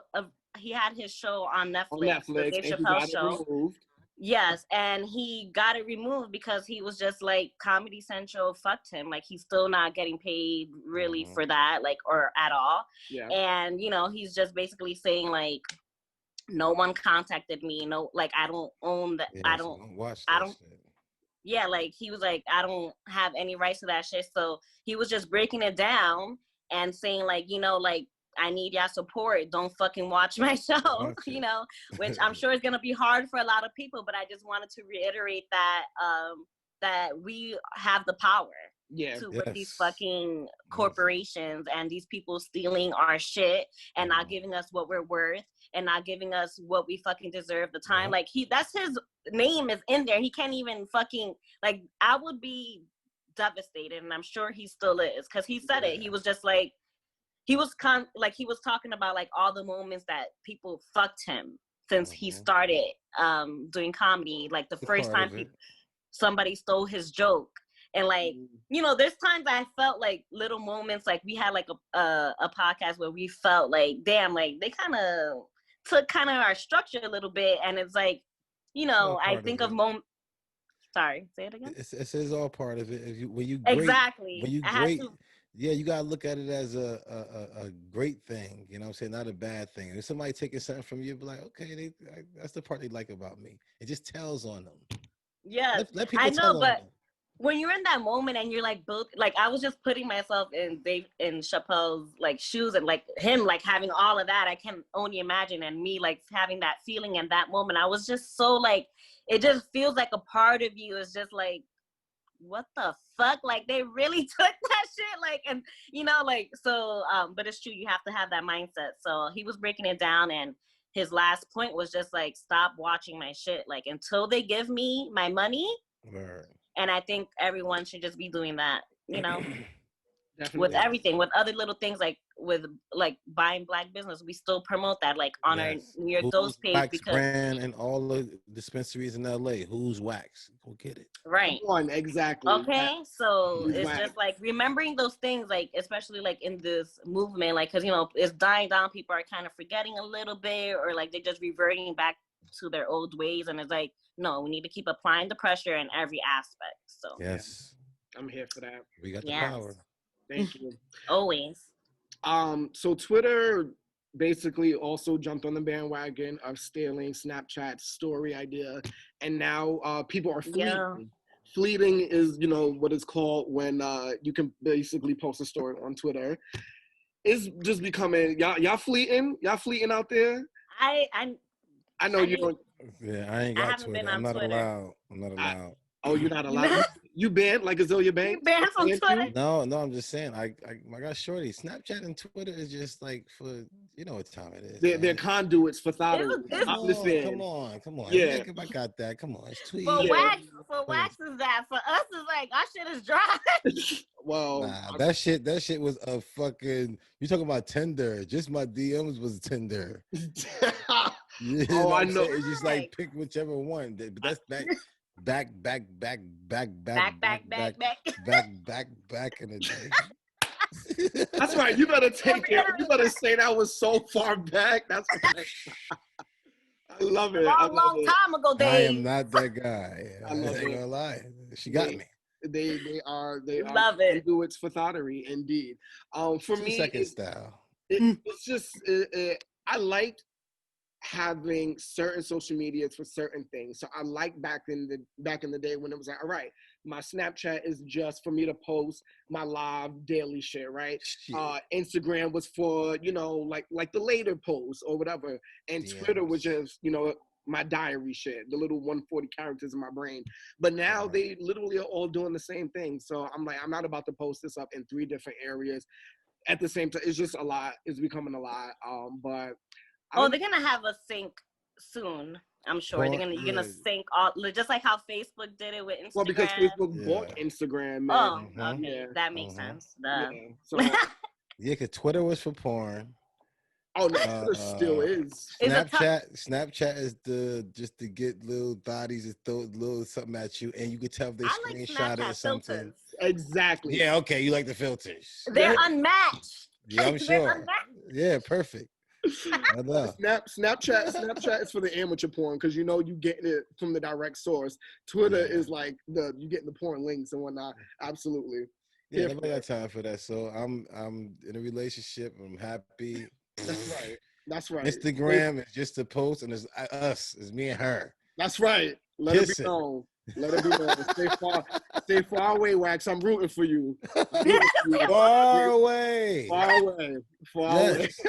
he had his show on Netflix. The Dave Chappelle show. Removed. Yes, and he got it removed because he was just like, Comedy Central fucked him. Like, he's still not getting paid really for that, like, or at all. Yeah. And you know, he's just basically saying like, no one contacted me. No, like, I don't own that. I don't watch that. I don't. Shit. Yeah, like, he was like, I don't have any rights to that shit. So he was just breaking it down and saying like, you know, like, I need y'all support. Don't fucking watch my show, you know, which I'm sure is going to be hard for a lot of people. But I just wanted to reiterate that, that we have the power with these fucking corporations and these people stealing our shit and not giving us what we're worth and not giving us what we fucking deserve the time. Like, that's his name is in there. He can't even fucking, like, I would be devastated, and I'm sure he still is, because he said it. He was just like, he was he was talking about like all the moments that people fucked him since he started doing comedy. Like the first time somebody stole his joke. And like, you know, there's times I felt like little moments, like we had like a podcast where we felt like, damn, like they kind of took kind of our structure a little bit. And it's like, you know, I think of moments. Sorry, say it again. It says all part of it. When you great, yeah, you gotta look at it as a great thing. You know what I'm saying? Not a bad thing. And if somebody taking something from you, be like, okay, that's the part they like about me. It just tells on them. Yeah, let people I know, but them. When you're in that moment and you're like both, like I was just putting myself in Chappelle's like shoes and like him like having all of that, I can only imagine, and me like having that feeling in that moment. I was just so like, it just feels like a part of you is just like, what the fuck? Like they really took that shit, like, and you know, like, so but it's true, you have to have that mindset. So he was breaking it down, and his last point was just like, stop watching my shit, like until they give me my money. Right. And I think everyone should just be doing that, you know, with everything, with other little things, like with like buying Black business. We still promote that, like on our New York Dose page, Wax brand and all the dispensaries in LA. Who's Wax? Go get it. Right. One, exactly. Okay, so it's wax. Just like remembering those things, like especially like in this movement, like because you know it's dying down. People are kind of forgetting a little bit, or like they're just reverting back to their old ways, and it's like, no, we need to keep applying the pressure in every aspect. So yes, I'm here for that. We got the power. Thank you. Always. So Twitter basically also jumped on the bandwagon of stealing Snapchat's story idea, and now people are fleeting. Yeah. Fleeting is, you know, what it's called when you can basically post a story on Twitter. It's just becoming y'all fleeting out there. I know you don't. Yeah, I ain't got Twitter. I'm not allowed. You're not allowed. You banned like Azealia Banks? You banned from Twitter? No, I'm just saying. I got shorty. Snapchat and Twitter is just like for You know what time it is. They're conduits for thottery. Come on. Yeah. I got that. Come on. It's tweet. For wax is that. For us, it's like our shit is dry. Well, nah, that shit was a fucking. You talking about Tinder? Just my DMs was Tinder. I know. It's just like pick whichever one. But that's back in the day. That's right. You better take it. You better say that was so far back. That's right. I love it. Long time ago, Dave. I am not that guy. I love ain't it. gonna lie. She got me. They are love it. conduits for thottery, indeed. For me, 2-second style. It's just I liked having certain social medias for certain things. So I like back in the day when it was like, all right, my Snapchat is just for me to post my live daily shit, right? Instagram was for, like the later posts or whatever. And DMs. Twitter was just, my diary shit, the little 140 characters in my brain. But now they literally are all doing the same thing. So I'm like, I'm not about to post this up in 3 different areas at the same time. It's just a lot. It's becoming a lot. But they're gonna have a sync soon. I'm sure you're gonna sync all, just like how Facebook did it with Instagram. Well, because Facebook bought Instagram. Man. Okay, that makes sense. Yeah. So, because Twitter was for porn. Oh no, Twitter still is. Snapchat is just to get little bodies and throw a little something at you, and you could tell if they screenshot it or something. Filters. Exactly. Yeah. Okay. You like the filters? They're unmatched. Yeah, I'm sure. Yeah, perfect. I know. Snapchat is for the amateur porn because you getting it from the direct source. Twitter is like you getting the porn links and whatnot. Absolutely. Yeah, nobody got time for that. So I'm in a relationship. I'm happy. That's right. Instagram is just a post, and it's us. It's me and her. That's right. Let it be known. Stay far away, Wax. I'm rooting for you. Far away. Yes.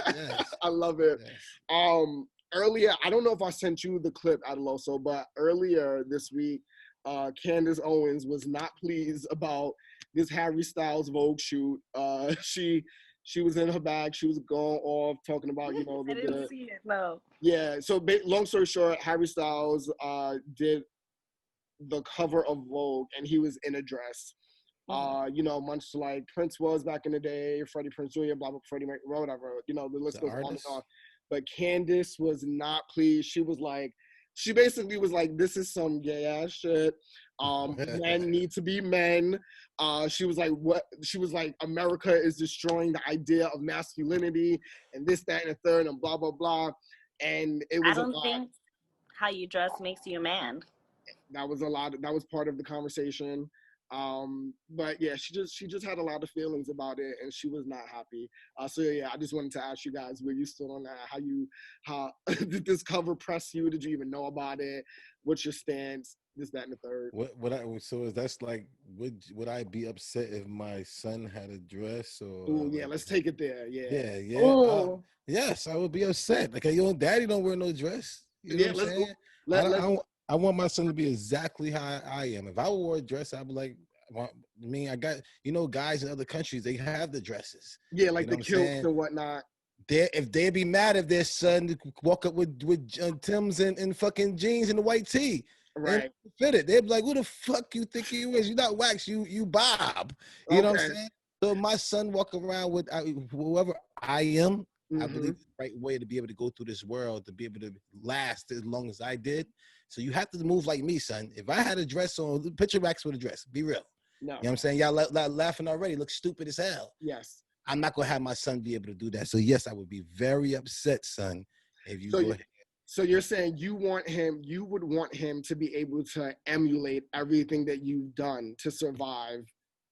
I love it. Yes. Earlier, I don't know if I sent you the clip, Adaloso, but earlier this week, Candace Owens was not pleased about this Harry Styles Vogue shoot. She was in her bag. She was going off talking about, I didn't see it. No. Yeah. So long story short, Harry Styles did the cover of Vogue, and he was in a dress. Much like Prince was back in the day, Freddie Prinze Jr., blah blah, Freddie, whatever. The list goes on and on. But Candace was not pleased. She basically was like, "This is some gay ass shit. Men need to be men." She was like, "What?" She was like, "America is destroying the idea of masculinity, and this, that, and the third, and blah blah blah." And it was. I don't think how you dress makes you a man. That was a lot. That was part of the conversation. But yeah, she just had a lot of feelings about it, and she was not happy. So yeah, I just wanted to ask you guys where you stood on that. How did this cover press you? Did you even know about it? What's your stance? This, that, and the third. Would I be upset if my son had a dress? Or ooh, yeah, let's take it there. Yeah. Yes, I would be upset. Like, daddy don't wear no dress. You know what I'm saying? I want my son to be exactly how I am. If I wore a dress, I'd be like, I got, guys in other countries, they have the dresses. Yeah, like the kilts and whatnot. If they'd be mad if their son walk up with Timbs and fucking jeans and the white tee. Right. Fit it. They'd be like, who the fuck you think you is? You're not Wax, you Bob. You know what I'm saying? So if my son walk around with whoever I am, I believe it's the right way to be able to go through this world, to be able to last as long as I did. So you have to move like me, son. If I had a dress on, picture Wax with a dress. Be real. No. You know what I'm saying? Y'all laughing already. Look stupid as hell. Yes. I'm not going to have my son be able to do that. So yes, I would be very upset, son, if you go ahead. So you're saying you would want him to be able to emulate everything that you've done to survive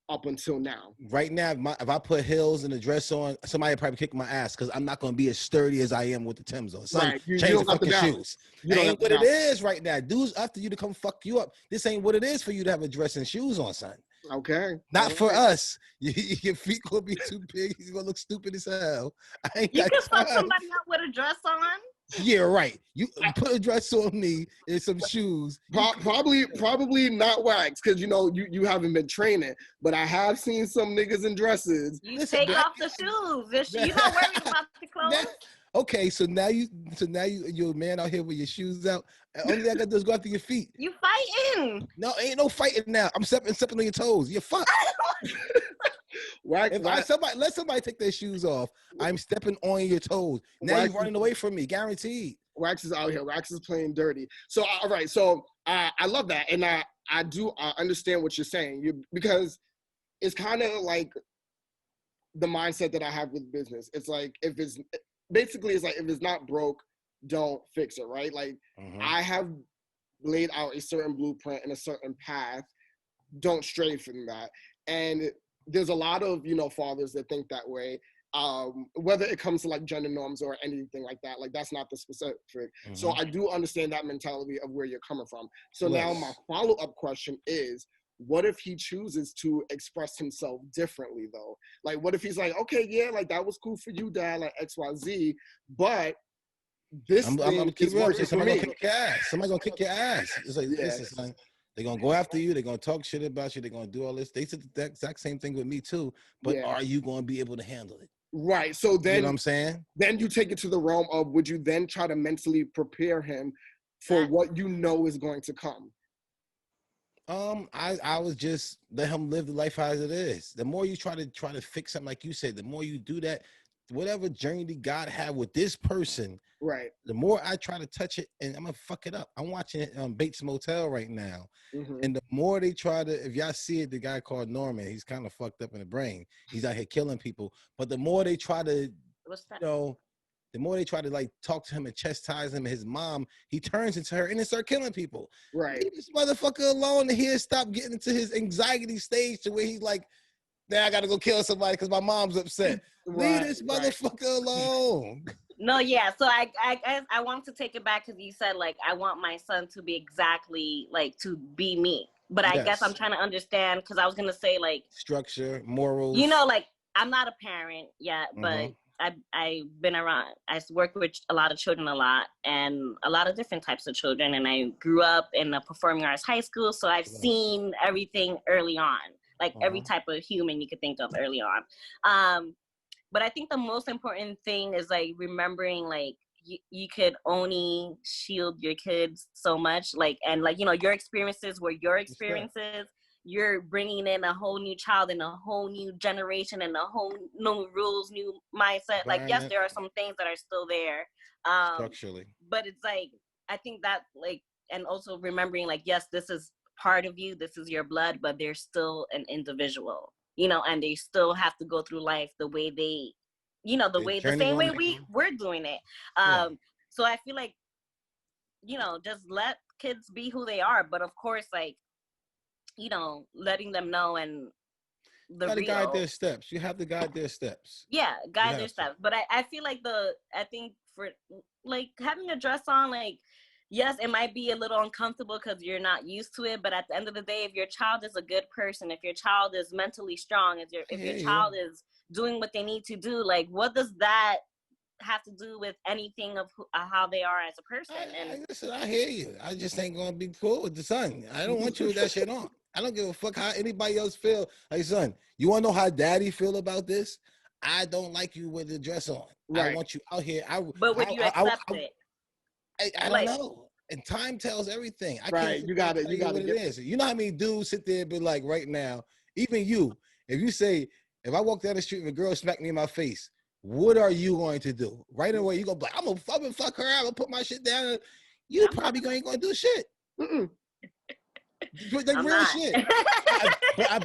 up until now. Right now, if I put heels and a dress on, somebody would probably kick my ass because I'm not going to be as sturdy as I am with the Timbs on. Son, change the fucking shoes. That ain't what it is right now. Dudes after you to come fuck you up. This ain't what it is for you to have a dress and shoes on, son. Okay. Not for us. Your feet gonna be too big. You're gonna look stupid as hell. You can fuck somebody up with a dress on. Yeah, right. You put a dress on me and some shoes. Probably not Wax, because you haven't been training. But I have seen some niggas in dresses. You take off the shoes. You're not worried about the clothes. Okay, so now you're a man out here with your shoes out. Only thing I gotta do is go after your feet. You fighting? No, ain't no fighting now. I'm stepping on your toes. You're fucked. Let somebody take their shoes off, I'm stepping on your toes. Now you're running away from me, guaranteed. Wax is out here. Wax is playing dirty. So all right. So I love that, and I do understand what you're saying. Because it's kind of like the mindset that I have with business. It's like if it's not broke, don't fix it. Right? Like I have laid out a certain blueprint and a certain path. Don't stray from that. And there's a lot of fathers that think that way. Whether it comes to like gender norms or anything like that, like that's not the specific. So I do understand that mentality of where you're coming from. So now my follow-up question is, what if he chooses to express himself differently though? Like, what if he's like, okay, yeah, like that was cool for you, dad, like XYZ, but this thing is working for me. Somebody's gonna kick your ass. It's like, listen, son, they're gonna go after you. They're gonna talk shit about you. They're gonna do all this. They said the exact same thing with me too. But are you gonna be able to handle it? Right. So then, you know what I'm saying? Then you take it to the realm of, would you then try to mentally prepare him for what you know is going to come? I was just let him live the life as it is. The more you try to fix something, like you said, the more you do that, whatever journey God had with this person, right? The more I try to touch it, and I'm gonna fuck it up. I'm watching Bates Motel right now, and the more they try to, if y'all see it, the guy called Norman, he's kind of fucked up in the brain. He's out here killing people. But the more they try to, the more they try to like talk to him and chastise him and his mom, he turns into her and then start killing people. Right. Leave this motherfucker alone, and he'll stop getting into his anxiety stage to where he's like, now I gotta go kill somebody because my mom's upset. Leave this motherfucker alone. No, yeah. So I want to take it back because you said like I want my son to be exactly like to be me, but I guess I'm trying to understand because I was gonna say like structure, morals. Like I'm not a parent yet, but I've been around. I work with a lot of children a lot, and a lot of different types of children. And I grew up in a performing arts high school, so I've seen everything early on, like every type of human you could think of early on. But I think the most important thing is like remembering like you could only shield your kids so much, like, and like, your experiences were your experiences. You're bringing in a whole new child and a whole new generation and a whole new rules, new mindset. Like, yes, there are some things that are still there. Structurally. But it's like, I think that like, and also remembering like, yes, this is part of you. This is your blood, but they're still an individual. And they still have to go through life the way they, the same way we're doing it. So I feel like, just let kids be who they are. But of course, like, letting them know and you gotta guide their steps. You have to guide their steps. Yeah, guide their steps. But I feel like I think for like having a dress on, like, yes, it might be a little uncomfortable because you're not used to it. But at the end of the day, if your child is a good person, if your child is mentally strong, if your child is doing what they need to do, like, what does that have to do with anything of how they are as a person? Listen, I hear you. I just ain't gonna be cool with the son. I don't want you with that shit on. I don't give a fuck how anybody else feel. Like, son, you wanna know how daddy feel about this? I don't like you with the dress on. Right. I want you out here. But would you accept it? I don't know. And time tells everything. You got it. You know how many dudes sit there and be like, right now, even you, if you say, if I walk down the street and a girl smack me in my face, what are you going to do? Right away, you go, like, I'm gonna fuck her. I'm gonna put my shit down. You probably ain't gonna do shit. Like, real shit.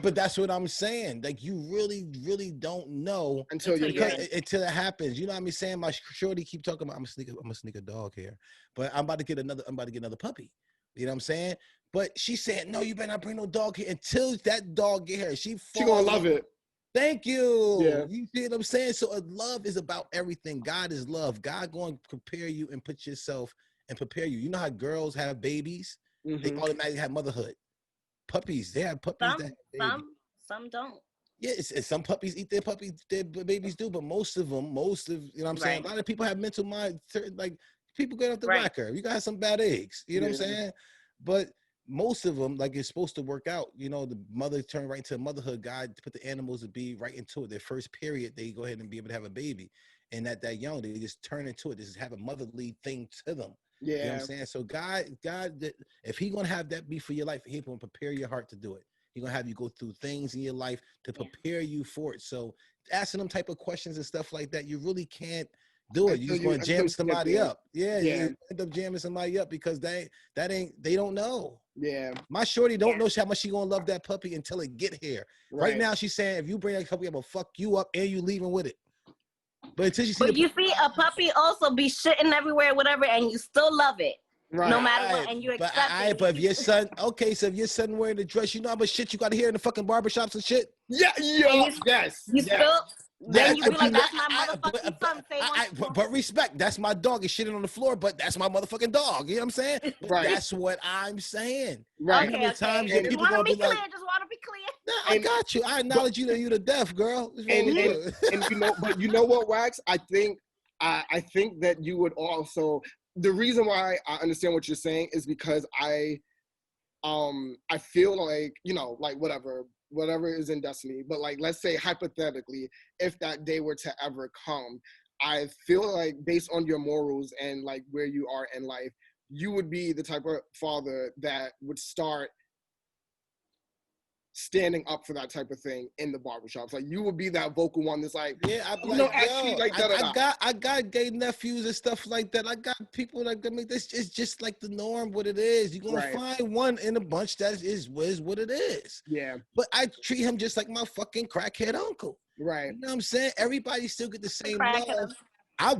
But that's what I'm saying. Like, you really, really don't know until it happens. You know what I'm saying? My shorty keep talking about, I'm gonna sneak a dog here, but I'm about to get another puppy. You know what I'm saying? But she said, no, you better not bring no dog here until that dog get here. She gonna love it. Thank you. Yeah. You see what I'm saying? So love is about everything. God is love. God going to prepare you and put yourself and prepare you. You know how girls have babies? They automatically have motherhood. Puppies, they have puppies. Some don't. Yeah, some puppies eat their babies do, but most of, you know what I'm saying? A lot of people have mental mind, like people get off the whacker. You got some bad eggs. You know what I'm saying? But most of them, like, it's supposed to work out. The mother turn right into motherhood. God put the animals to be right into it. Their first period, they go ahead and be able to have a baby. and at that young, they just turn into it. They just have a motherly thing to them. Yeah. You know what I'm saying? So God, if he gonna have that be for your life, he gonna prepare your heart to do it. He gonna have you go through things in your life to prepare you for it. So asking them type of questions and stuff like that, you really can't do it. You're just gonna jam somebody up. Yeah, you end up jamming somebody up because they don't know. Yeah. My shorty don't know how much she gonna love that puppy until it get here. Right now, she's saying if you bring that puppy, I'm gonna fuck you up and you leaving with it. But until you see a puppy also be shitting everywhere, whatever, and you still love it. Right. No matter what, and you accept it. But if your son, so if your son wearing the dress, you know how much shit you got to hear in the fucking barbershops and shit? Yeah, yes. Still, then you be like, that's my motherfucking son. But respect, that's my dog. He's shitting on the floor, but that's my motherfucking dog. You know what I'm saying? But that's what I'm saying. Right. Okay. Times people just want to be clear. Just want to be clear. Nah, I got you. I acknowledge you that you're the deaf girl. And you know, but you know what, Wax? I think that you would also. The reason why I understand what you're saying is because I feel like, you know, like whatever is in destiny, but like, let's say hypothetically, if that day were to ever come, I feel like based on your morals and like where you are in life, you would be the type of father that would start standing up for that type of thing in the barbershops. Like you would be that vocal one that's like, I got gay nephews and stuff like that. I got people that, I mean, this is just like the norm, what it is. You're going to find one in a bunch that is what it is. Yeah. But I treat him just like my fucking crackhead uncle. Right. You know what I'm saying? Everybody still get the same love.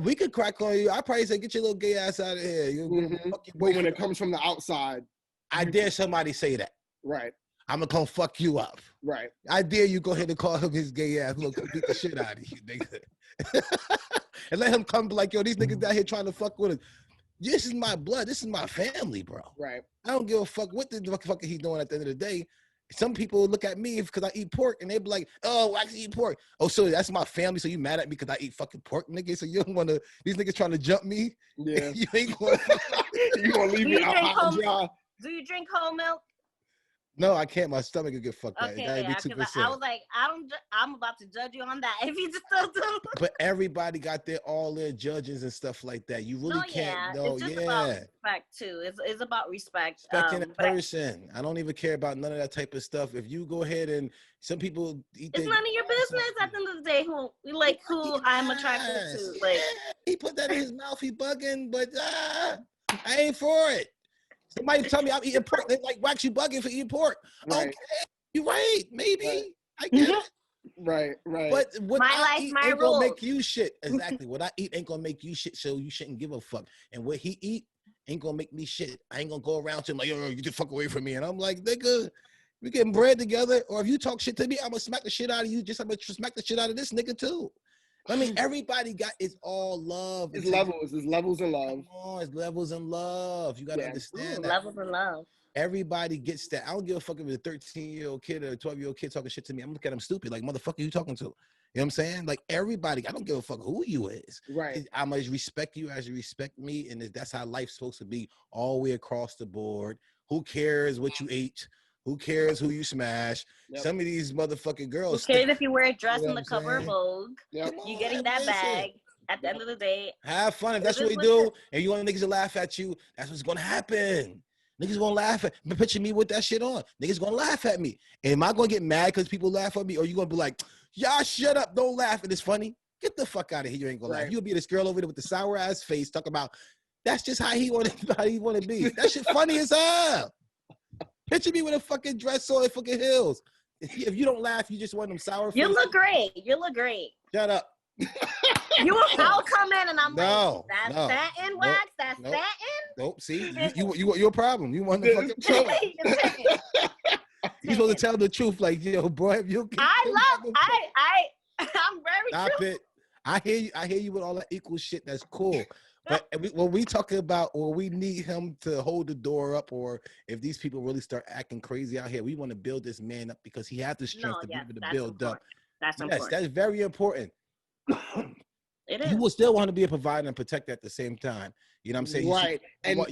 We could crack on you. I probably say, get your little gay ass out of here. But when it comes from the outside. I dare somebody say that. Right. I'm gonna come fuck you up. Right. I dare you go ahead and call him his gay ass. Look, beat the shit out of you, nigga. And let him come like, yo, these niggas out here trying to fuck with us. This is my blood. This is my family, bro. Right. I don't give a fuck what the fuck he doing at the end of the day. Some people look at me because I eat pork and they be like, oh, I eat pork. Oh, so that's my family. So you mad at me because I eat fucking pork, nigga? So you don't want to, these niggas trying to jump me? Yeah. You ain't going to leave me out high and dry. Do you drink whole milk? No, I can't. My stomach will get fucked up. Okay, I was like, I'm about to judge you on that if you just still do. But everybody got all their judges and stuff like that. You really can't. No, it's just about respect too. It's about respect. Respecting a person. I don't even care about none of that type of stuff. If you go ahead and some people eat, it's none of your business at the end of the day. Who I'm attracted to. Like he put that in his mouth. He bugging, but I ain't for it. Somebody tell me I'm eating pork. They like, Wax, you bugging for eating pork. Right. Okay, you're right. Maybe. Right. I get it. Right. But what I eat ain't rules. Gonna make you shit. Exactly. What I eat ain't gonna make you shit, so you shouldn't give a fuck. And what he eat ain't gonna make me shit. I ain't gonna go around to him like, yo, you just fuck away from me. And I'm like, nigga, we getting bread together. Or if you talk shit to me, I'm gonna smack the shit out of you. I'm gonna smack the shit out of this nigga too. I mean, everybody it's all love. It's levels in love. It's levels in love. You gotta understand that. Levels in love. Everybody gets that. I don't give a fuck if it's a 13-year-old kid or a 12-year-old kid talking shit to me. I'm looking at them stupid. Like, motherfucker, you talking to? You know what I'm saying? Like, everybody, I don't give a fuck who you is. Right. I must respect you as you respect me. And that's how life's supposed to be all the way across the board. Who cares what you ate? Who cares who you smash? Yep. Some of these motherfucking girls. Who cares if you wear a dress in the cover of Vogue? Yep. You getting that bag. At the end of the day. Have fun. If that's what we do, and you want niggas to laugh at you, that's what's going to happen. Niggas gonna laugh at me. Picture me with that shit on. Niggas gonna laugh at me. And am I gonna get mad because people laugh at me? Or you gonna be like, y'all shut up, don't laugh, and it's funny? Get the fuck out of here. You ain't gonna laugh. You'll be this girl over there with the sour ass face talking about that's just how he wanna be. That shit funny as hell. Picture me with a fucking dress on and fucking heels. If you don't laugh, you just want them sour face. You look great. Shut up. I'll come in and I'm like, that's satin wax, that's satin. Nope. See, you're a problem. You want the fucking trouble. You supposed to tell the truth, like, yo, boy, if you. I'm very Stop true. It. I hear you with all that equal shit. That's cool. But when we talking about, or we need him to hold the door up, or if these people really start acting crazy out here, we want to build this man up because he has the strength to be able to build up. That's important. That's very important. It is. You will still want to be a provider and protect at the same time. You know what I'm saying? Right. And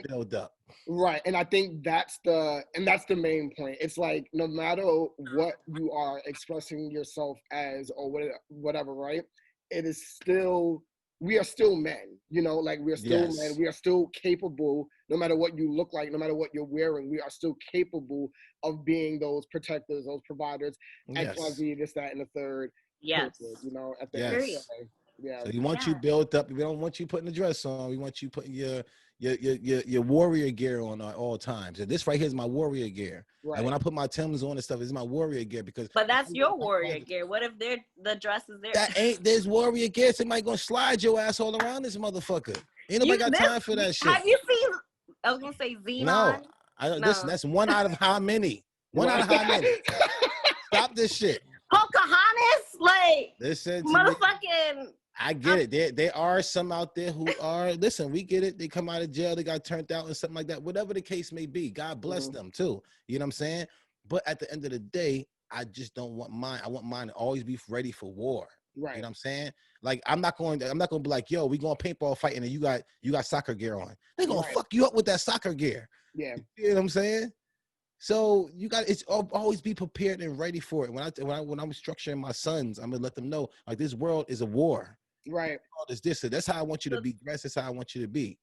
build up. Right. And I think that's the main point. It's like no matter what you are expressing yourself as or whatever, right? it is still, we are still men, you know, like we are still men. We are still capable, no matter what you look like, no matter what you're wearing, we are still capable of being those protectors, those providers, XYZ, this, that, and the third. Yes. Period, you know, at the yes. end of the day. Yeah. So we want you built up. We don't want you putting the dress on. We want you putting your warrior gear on at all times. And this right here is my warrior gear. Right. And when I put my Timbs on and stuff, it's my warrior gear because. But that's your warrior gear. What if the dress is there? That ain't this warrior gear. Somebody gonna slide your ass all around this motherfucker. Ain't nobody got time for that shit. Have you seen? I was gonna say Xenon. No, that's one out of how many? One out of how many? Stop this shit. Pocahontas, like listen, motherfucking. I get it. There are some out there who are, listen, we get it. They come out of jail, they got turned out and something like that. Whatever the case may be, God bless them too. You know what I'm saying? But at the end of the day, I just don't want mine. I want mine to always be ready for war. Right. You know what I'm saying? Like I'm not going to be like, yo, we going paintball fighting and you got soccer gear on. They're going to fuck you up with that soccer gear. Yeah. You know what I'm saying? So it's always be prepared and ready for it. When I'm structuring my sons, I'm gonna let them know like this world is a war. Right. It's this. So that's how I want you to be dressed. That's how I want you to be.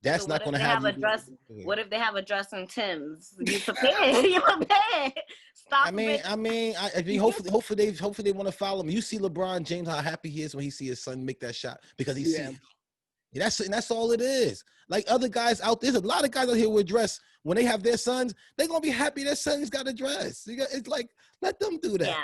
That's so not going to have a dress. What if they have a dress and Timbs? You prepared. You prepared. Stop. I mean, hopefully they want to follow me. You see LeBron James, how happy he is when he see his son make that shot because he sees. That's all it is. Like other guys out there's a lot of guys out here with dress. When they have their sons, they're gonna be happy their son's got a dress. It's like let them do that.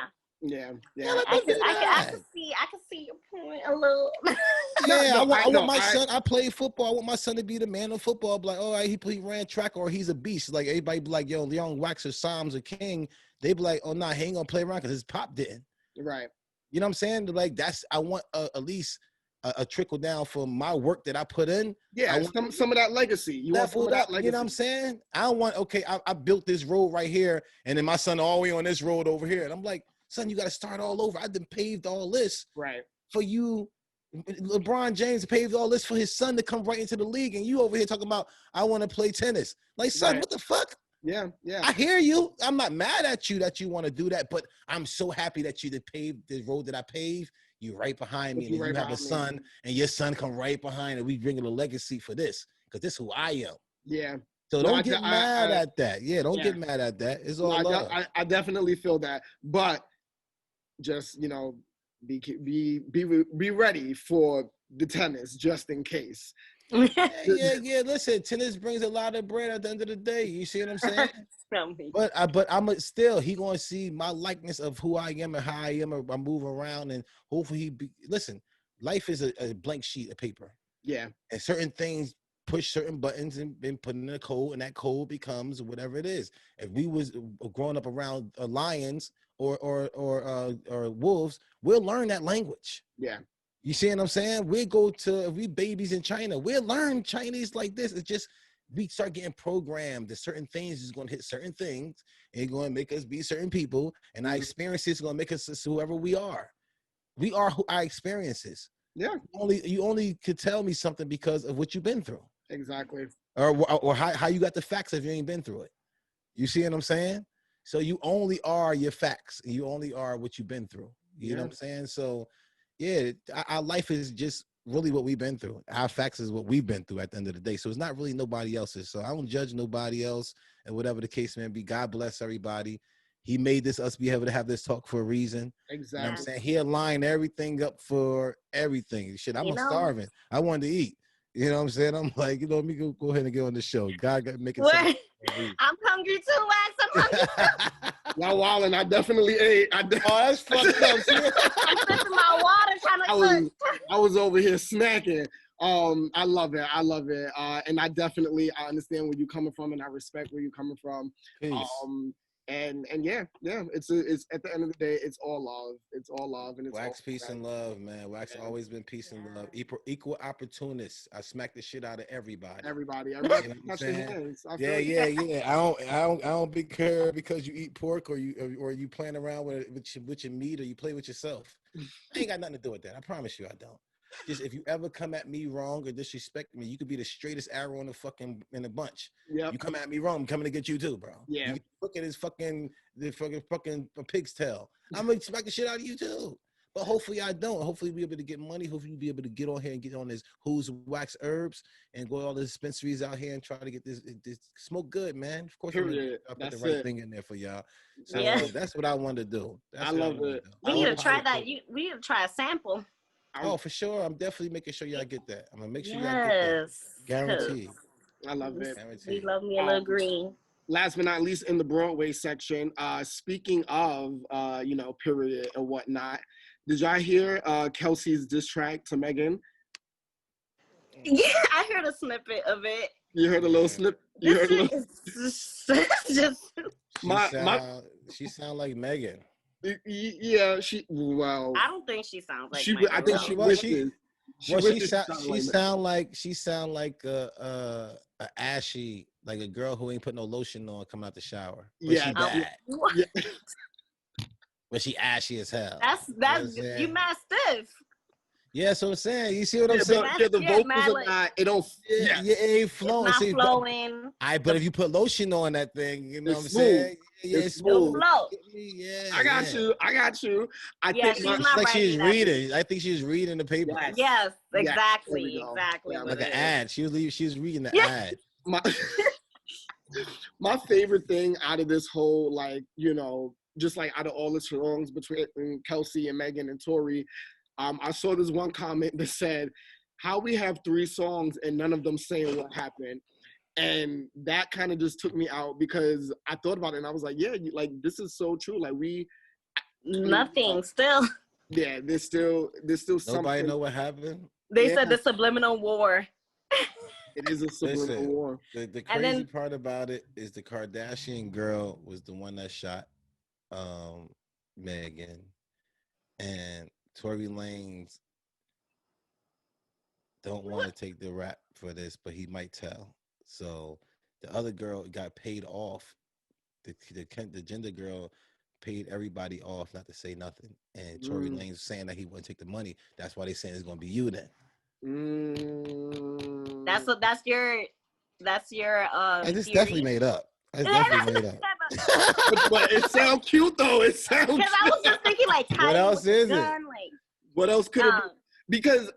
Yeah. I can see your point a little. I want my son. I played football. I want my son to be the man of football. Like, all right, he ran track or he's a beast. Like everybody be like, yo, Leon Wax or Psalms or King. They be like, oh nah, he ain't gonna play around because his pop didn't. Right. You know what I'm saying? Like I want at least a trickle down for my work that I put in. Yeah, some of that legacy. You want some of that legacy. You know what I'm saying? I don't want, I built this road right here, and then my son all the way on this road over here. And I'm like, son, you got to start all over. I done paved all this for you. LeBron James paved all this for his son to come right into the league, and you over here talking about, I want to play tennis. Like, son, what the fuck? Yeah. I hear you. I'm not mad at you that you want to do that, but I'm so happy that you did pave the road that I paved. You right behind me, and you have a son, and your son come right behind, and we bringing a legacy for this, because this is who I am. Yeah. So don't get mad at that. Yeah, don't get mad at that. It's all love. I definitely feel that, but just be ready for the tennis just in case. Yeah. Listen, tennis brings a lot of bread at the end of the day. You see what I'm saying? But I'm still, he gonna see my likeness of who I am and how I am. I move around, and hopefully listen. Life is a blank sheet of paper. Yeah, and certain things push certain buttons and put in a code, and that code becomes whatever it is. If we was growing up around lions or wolves, we'll learn that language. Yeah. You see what I'm saying? If we babies in China, we'll learn Chinese like this. It's just, we start getting programmed that certain things is going to hit certain things and going to make us be certain people. And our experiences are going to make us whoever we are. We are our experiences. Yeah. You only could tell me something because of what you've been through. Exactly. Or how you got the facts if you ain't been through it. You see what I'm saying? So you only are your facts. And you only are what you've been through. You know what I'm saying? So yeah, our life is just really what we've been through. Our facts is what we've been through at the end of the day. So it's not really nobody else's. So I don't judge nobody else, and whatever the case may be. God bless everybody. He made us be able to have this talk for a reason. Exactly. You know what I'm saying? He aligned everything up for everything. Shit, I'm starving. I wanted to eat. You know what I'm saying? I'm like, let me go ahead and get on the show. God got make it. I'm hungry too, Wax. I'm hungry. Y'all wildin'. I definitely ate. That's fucked up. I'm sipping my water trying to cook. I was over here snacking. I love it. And I understand where you're coming from, and I respect where you're coming from. Peace. And yeah, it's at the end of the day, it's all love. It's all love, and it's Wax, peace and love, man. Wax always been peace and love. Equal opportunists. I smack the shit out of everybody. Everybody you know touch their hands. Yeah. I don't be care because you eat pork or you playing around with your meat or you play with yourself. I ain't got nothing to do with that. I promise you, I don't. Just if you ever come at me wrong or disrespect me, you could be the straightest arrow in the bunch. Yep. You come at me wrong, I'm coming to get you too, bro. Yeah. You look at his fucking pig's tail. I'm gonna smack the shit out of you too. But hopefully I don't. Hopefully we'll be able to get money. Hopefully we'll be able to get on here and get on this Who's Wax Herbs and go to all the dispensaries out here and try to get this smoke good, man. Of course, I'll put the right thing in there for y'all. So that's what I want to do. I love it. We need to try that. We need to try a sample. Oh, for sure. I'm definitely making sure y'all get that. I'm going to make sure y'all get that. Guaranteed. I love it. We love me a little green. Last but not least, in the Broadway section, speaking of, period and whatnot, did y'all hear Kelsey's diss track to Megan? Yeah, I heard a snippet of it. You heard a little snip? You heard a little... She sound like Megan. Yeah, I don't think she sounds like Megan. I think she wishes. She sound like a ashy, like a girl who ain't put no lotion on coming out the shower. But she bad. Yeah. But she ashy as hell. That's you mad stiff. Yeah, that's what I'm saying. You see what I'm saying? The vocals are not. It don't. It ain't flowing. It's not flowing. But if you put lotion on that thing, you know what I'm saying? Yeah, it's smooth. Yeah, I got you. I think she's not like she's reading. I think she's reading the paper. Yes, exactly. Like an ad. She was reading the ad. My favorite thing out of this whole, just like out of all the songs between Kelsey and Megan and Tori, I saw this one comment that said, how we have 3 songs and none of them saying what happened. And that kind of just took me out because I thought about it and I was like, yeah, this is so true. Like nothing still. Yeah, there's still something. Nobody know what happened? They said the subliminal war. It is a subliminal war. The crazy part about it is the Kardashian girl was the one that shot Megan, and Tory Lanez don't want to take the rap for this, but he might tell. So the other girl got paid off. The gender girl paid everybody off not to say nothing, and Tory Lanez saying that he wouldn't take the money. That's why they saying it's gonna be you then. That's your and it's definitely made up. It's definitely made up. But it sounds cute though. It sounds cute. Because I was just thinking what else is it? What else could it be? Because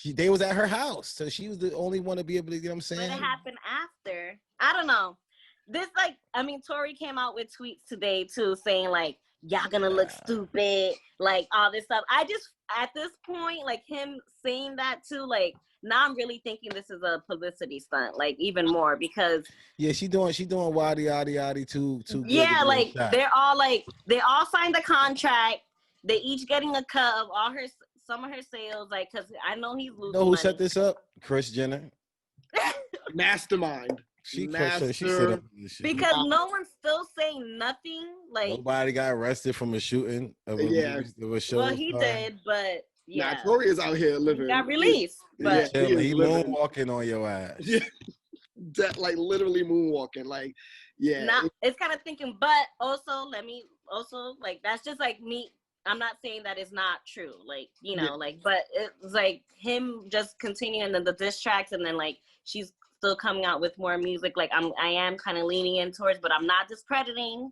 they was at her house, so she was the only one to be able to, you know what I'm saying? But it happened after. I don't know. Tori came out with tweets today too saying y'all gonna look stupid, all this stuff. I just, at this point, him saying that too, now I'm really thinking this is a publicity stunt, even more because she doing waddy too. Yeah, they all signed a contract. They each getting a cut of some of her sales, because I know he's losing. Know who set this up? Kris Jenner. Mastermind. She set up this shit. Because no one's still saying nothing. Nobody got arrested from a shooting of a movie that was shown. Well, he did, but yeah. Nah, Tory is out here living. He got released, but he moonwalking on your ass. Yeah, literally moonwalking. Now, it's kind of thinking, but also that's just me. I'm not saying that it's not true, but it's him just continuing the diss tracks, and then she's still coming out with more music. I am kind of leaning in towards, but I'm not discrediting.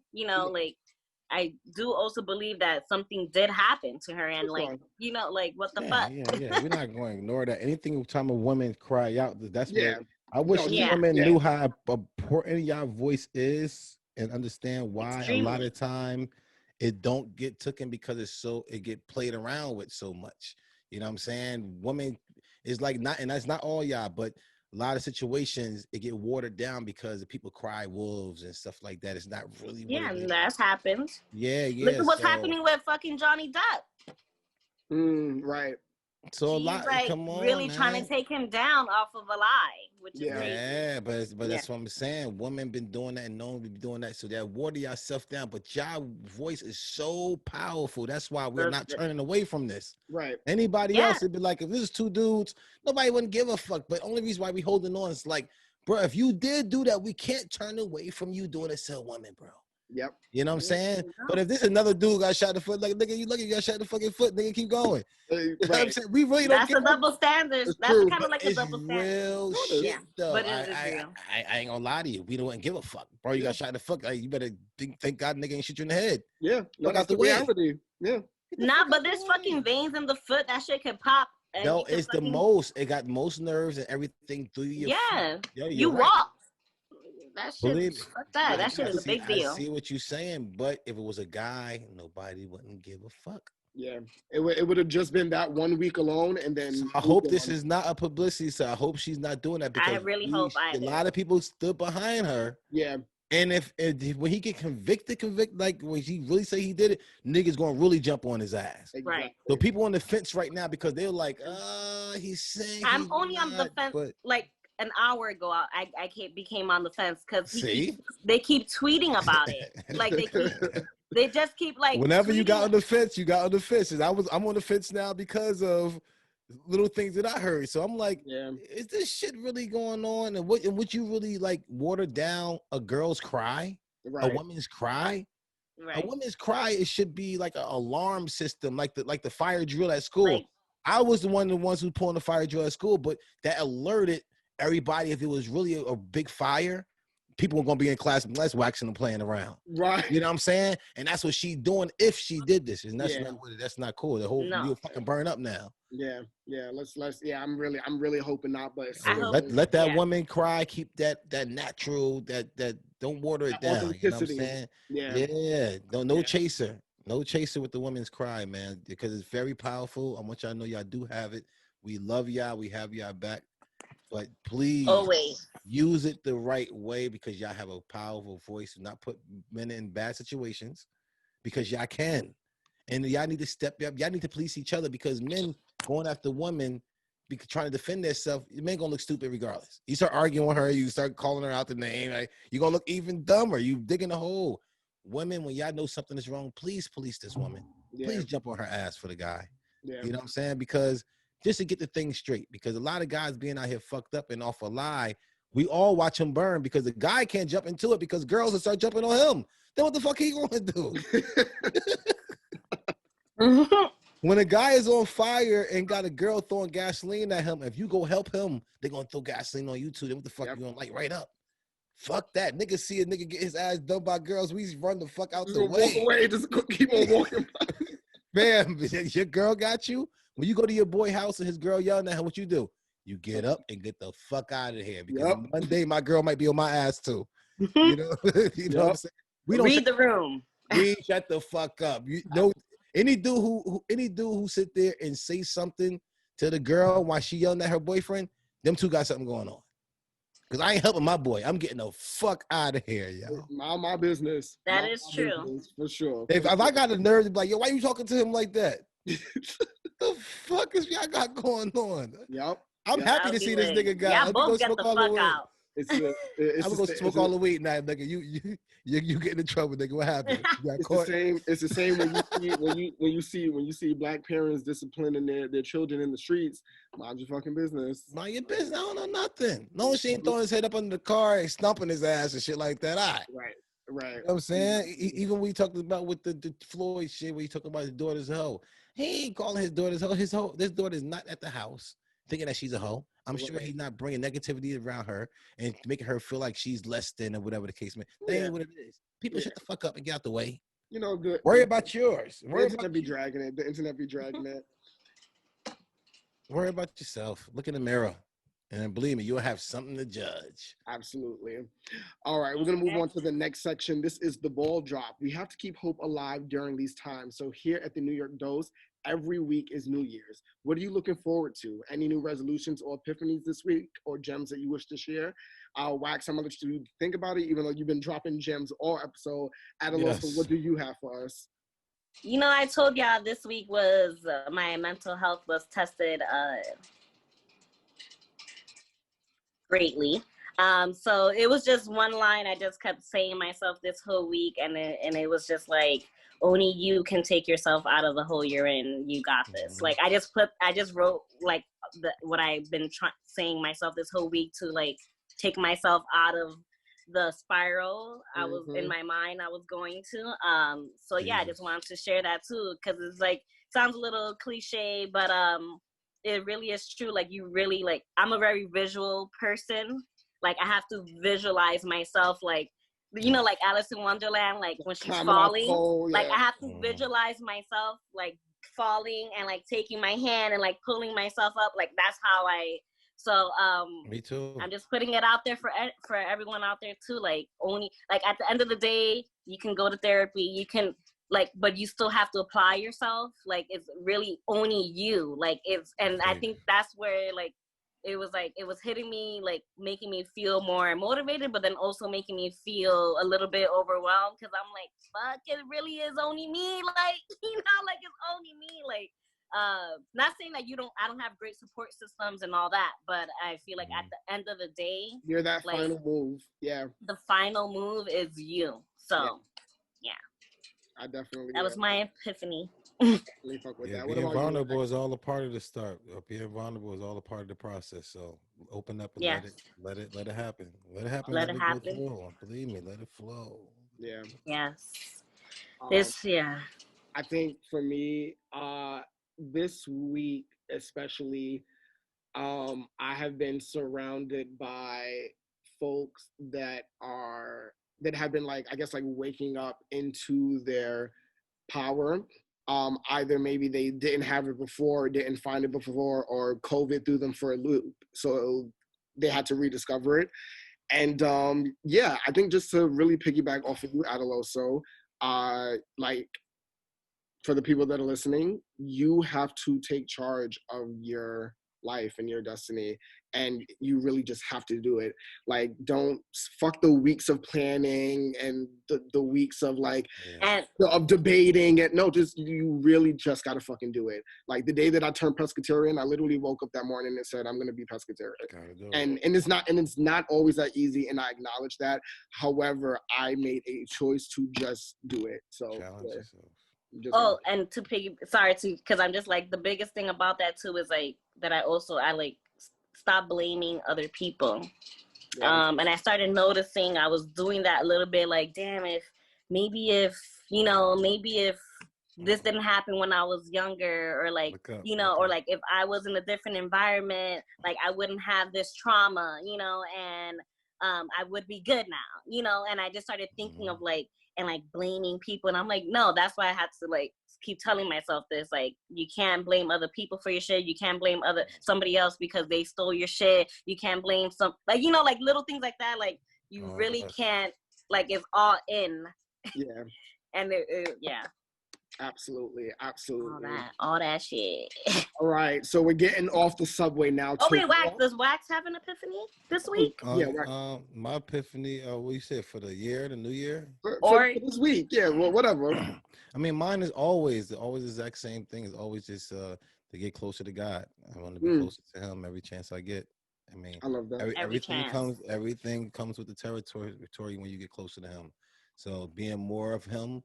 I do also believe that something did happen to her, and what the fuck? Yeah. We're not going to ignore that. Anything time a woman cry out, that's what I wish women knew how important your voice is and understand why. Extremely. A lot of time it don't get taken because it get played around with so much. You know what I'm saying? Women is not, and that's not all y'all, but a lot of situations it get watered down because the people cry wolves and stuff like that. It's not really. And that's happened. Yeah. Look at what's happening with fucking Johnny Depp. Right. So a lot, come on, really man. Trying to take him down off of a lie, which is crazy. Yeah, but that's what I'm saying. Women been doing that and known to be doing that, so that water yourself down. But y'all voice is so powerful. That's why we're not turning away from this. Right. Anybody else would be like, if this is 2 dudes, nobody wouldn't give a fuck. But only reason why we holding on is bro, if you did do that, we can't turn away from you doing it to a woman, bro. Yep. You know what I'm saying? But if this another dude got shot in the foot, nigga, you lucky you got shot in the fucking foot, nigga, keep going. Right. You know what I'm saying? We really don't. That's a double standard. That's kind of a double standard. Real shit, though. But it is real. I ain't gonna lie to you. We don't give a fuck, bro. You got shot in the foot. You better thank God, nigga, ain't shoot you in the head. Yeah. Look out the reality. Yeah. Nah, but there's fucking veins in the foot. That shit could pop. No, it's the most. It got most nerves and everything through your yeah. feet. Yo, you right. walk. That shit. Believe me. Fuck that. That shit is a big deal. I see what you're saying, but if it was a guy, nobody wouldn't give a fuck. Yeah, it would have just been that 1 week alone, and then. So I hope this is not a publicity. So I hope she's not doing that because I really hope a lot of people stood behind her. Yeah. And if when he get convicted, like when he really say he did it, niggas gonna really jump on his ass. Right. So people on the fence right now because they're like, he's saying. I'm only on the fence. But like an hour ago, I became on the fence because they keep tweeting about it. Like they just keep like. Whenever you got on the fence, you got on the fence. And I'm on the fence now because of little things that I heard. So I'm like, is this shit really going on? And would you really like water down a girl's cry, a woman's cry? Right. A woman's cry, it should be like an alarm system, like the fire drill at school. Right. I was the ones who pulling the fire drill at school, but that alerted everybody if it was really a big fire. People were gonna be in class less waxing and playing around. Right. You know what I'm saying? And that's what she's doing if she did this. And that's not cool. The whole you'll fucking burn up now. Yeah. Let's I'm really hoping not, but let that woman cry, keep that natural, that don't water it down. You know what I'm saying? Yeah. No chaser. No chaser with the woman's cry, man, because it's very powerful. I want y'all to know y'all do have it. We love y'all, we have y'all back. But please use it the right way because y'all have a powerful voice and not put men in bad situations because y'all can. And y'all need to step up. Y'all need to police each other because men going after women trying to defend themselves, men gonna look stupid regardless. You start arguing with her, you start calling her out the name, like, you're gonna look even dumber. You digging a hole. Women, when y'all know something is wrong, please police this woman. Please jump on her ass for the guy. You know what I'm saying? Because just to get the thing straight, because a lot of guys being out here fucked up and off a lie, we all watch him burn because the guy can't jump into it because girls will start jumping on him. Then what the fuck he gonna do? When a guy is on fire and got a girl throwing gasoline at him, if you go help him, they're gonna throw gasoline on you too. Then what the fuck you gonna light right up? Fuck that. Niggas see a nigga get his ass done by girls, we run the fuck out the way. Walk away, just keep on walking. Man, your girl got you. When you go to your boy house and his girl yelling at him, what you do? You get up and get the fuck out of here. Because one day my girl might be on my ass too. You know, what I'm saying? We don't read the room. We shut the fuck up. You know, any dude who sit there and say something to the girl while she yelling at her boyfriend, them two got something going on. Because I ain't helping my boy. I'm getting the fuck out of here, yo. My business. That is true. Business, for sure. If I got the nerve to be like, yo, why you talking to him like that? The fuck is y'all got going on? Yep. I'm happy to see this nigga guy. Y'all both get the fuck out. I'm gonna smoke all the weed now, nigga. You get in trouble, nigga. What happened? It's the same when you see black parents disciplining their children in the streets. Mind your fucking business. Mind your business. I don't know nothing. No, she ain't throwing his head up under the car and stomping his ass and shit like that. Right. You know what I'm saying? Even we talked about with the Floyd shit where he talking about his daughter's hoe. He ain't calling his daughter's hoe. This daughter's not at the house thinking that she's a hoe. I'm sure he's not bringing negativity around her and making her feel like she's less than or whatever the case may be. That ain't what it is. People shut the fuck up and get out the way. You know, good. Worry about yours. The internet be dragging it. The internet be dragging it. Worry about yourself. Look in the mirror. And believe me, you'll have something to judge. Absolutely. All right, we're going to move on to the next section. This is the ball drop. We have to keep hope alive during these times. So here at the New York Dose, every week is New Year's. What are you looking forward to? Any new resolutions or epiphanies this week or gems that you wish to share? Wax, I'm going to let you think about it, even though you've been dropping gems all episode. Adaloso, what do you have for us? You know, I told y'all this week was my mental health was tested greatly. So it was just one line I just kept saying myself this whole week, and it was just like, only you can take yourself out of the hole you're in. You got this. Like I just wrote like what I've been saying myself this whole week to like take myself out of the spiral I was in my mind I was going to. So yeah, I just wanted to share that too, because it's like sounds a little cliche, but it really is true. Like you really like, I'm a very visual person. Like I have to visualize myself like you know, like Alice in Wonderland, like when she's Climbing off falling, pole, like yeah. I have to visualize myself like falling and like taking my hand and like pulling myself up. Like that's how so me too. I'm just putting it out there for everyone out there too. Like only like at the end of the day, you can go to therapy, you can like, but you still have to apply yourself. Like it's really only you. Like it's, and I think that's where it was hitting me, like making me feel more motivated, but then also making me feel a little bit overwhelmed because I'm like, fuck, it really is only me. Like, you know, like it's only me. Like, not saying that I don't have great support systems and all that, but I feel like at the end of the day, you're that like, final move. Yeah. The final move is you. So, yeah. I definitely. That was my epiphany. Fuck with that. Being vulnerable is all a part of the start. Being vulnerable is all a part of the process. So open up and let it happen. Let it happen. Let it happen. Go through. Believe me, let it flow. Yeah. Yes. I think for me, this week especially, I have been surrounded by folks that have been like, I guess, like waking up into their power. Either maybe they didn't have it before, didn't find it before, or COVID threw them for a loop. So they had to rediscover it. And I think just to really piggyback off of you, Adaloso, like for the people that are listening, you have to take charge of your life and your destiny, and you really just have to do it. Like, don't fuck the weeks of planning and the weeks of of debating it. No, just you really just gotta fucking do it. Like the day that I turned pescatarian, I literally woke up that morning and said I'm gonna be pescatarian. And it's not always that easy, and I acknowledge that. However, I made a choice to just do it. So challenge yourself. And because I'm just like, the biggest thing about that too is like that I stop blaming other people. And I started noticing I was doing that a little bit, like, damn, if this didn't happen when I was younger, or like, or like if I was in a different environment, like I wouldn't have this trauma, and I would be good now, and I just started thinking of like, and like blaming people, and I'm like, no, that's why I had to like keep telling myself this, like, you can't blame other people for your shit, you can't blame somebody else because they stole your shit, you can't blame like little things like that, like you really can't, like it's all in. Yeah. And Absolutely. All that shit. All right, so we're getting off the subway now. Oh wait, does Wax have an epiphany this week? My epiphany. What you said for the new year, for this week? Yeah, well, whatever. I mean, mine is always the exact same thing. Is always just to get closer to God. I want to be closer to Him every chance I get. I mean, I love that. Everything comes with the territory when you get closer to Him. So being more of Him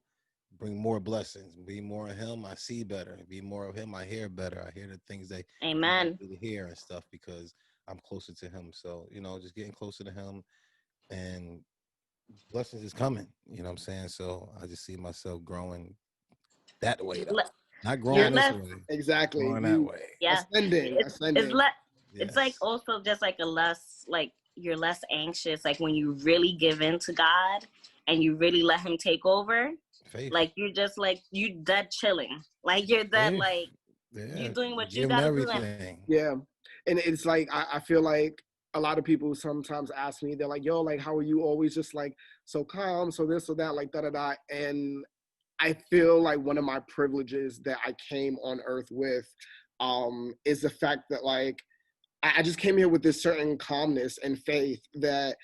bring more blessings. Be more of Him, I see better. Be more of Him, I hear better. I hear the things that Amen. I really hear and stuff because I'm closer to Him. So, just getting closer to Him, and blessings is coming. You know what I'm saying? So I just see myself growing that way, though. Not growing this way. Exactly. Growing that way. Yeah. Ascending. It's like also just like you're less anxious. Like when you really give in to God and you really let Him take over. Faith. Like you're just like, you dead chilling. Like you're dead, like you're doing what you gotta do. Yeah. And it's like, I feel like a lot of people sometimes ask me, they're like, yo, like, how are you always just like so calm, so this or that, like da-da-da. And I feel like one of my privileges that I came on earth with is the fact that like, I just came here with this certain calmness and faith that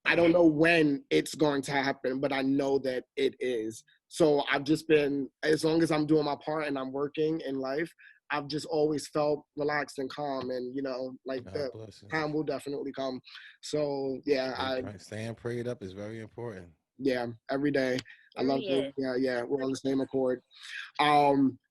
I don't know when it's going to happen, but I know that it is. So I've just been, as long as I'm doing my part and I'm working in life, I've just always felt relaxed and calm, and like the time will definitely come. So yeah, staying prayed up is very important. Yeah, every day. I love it. Yeah, we're on the same accord.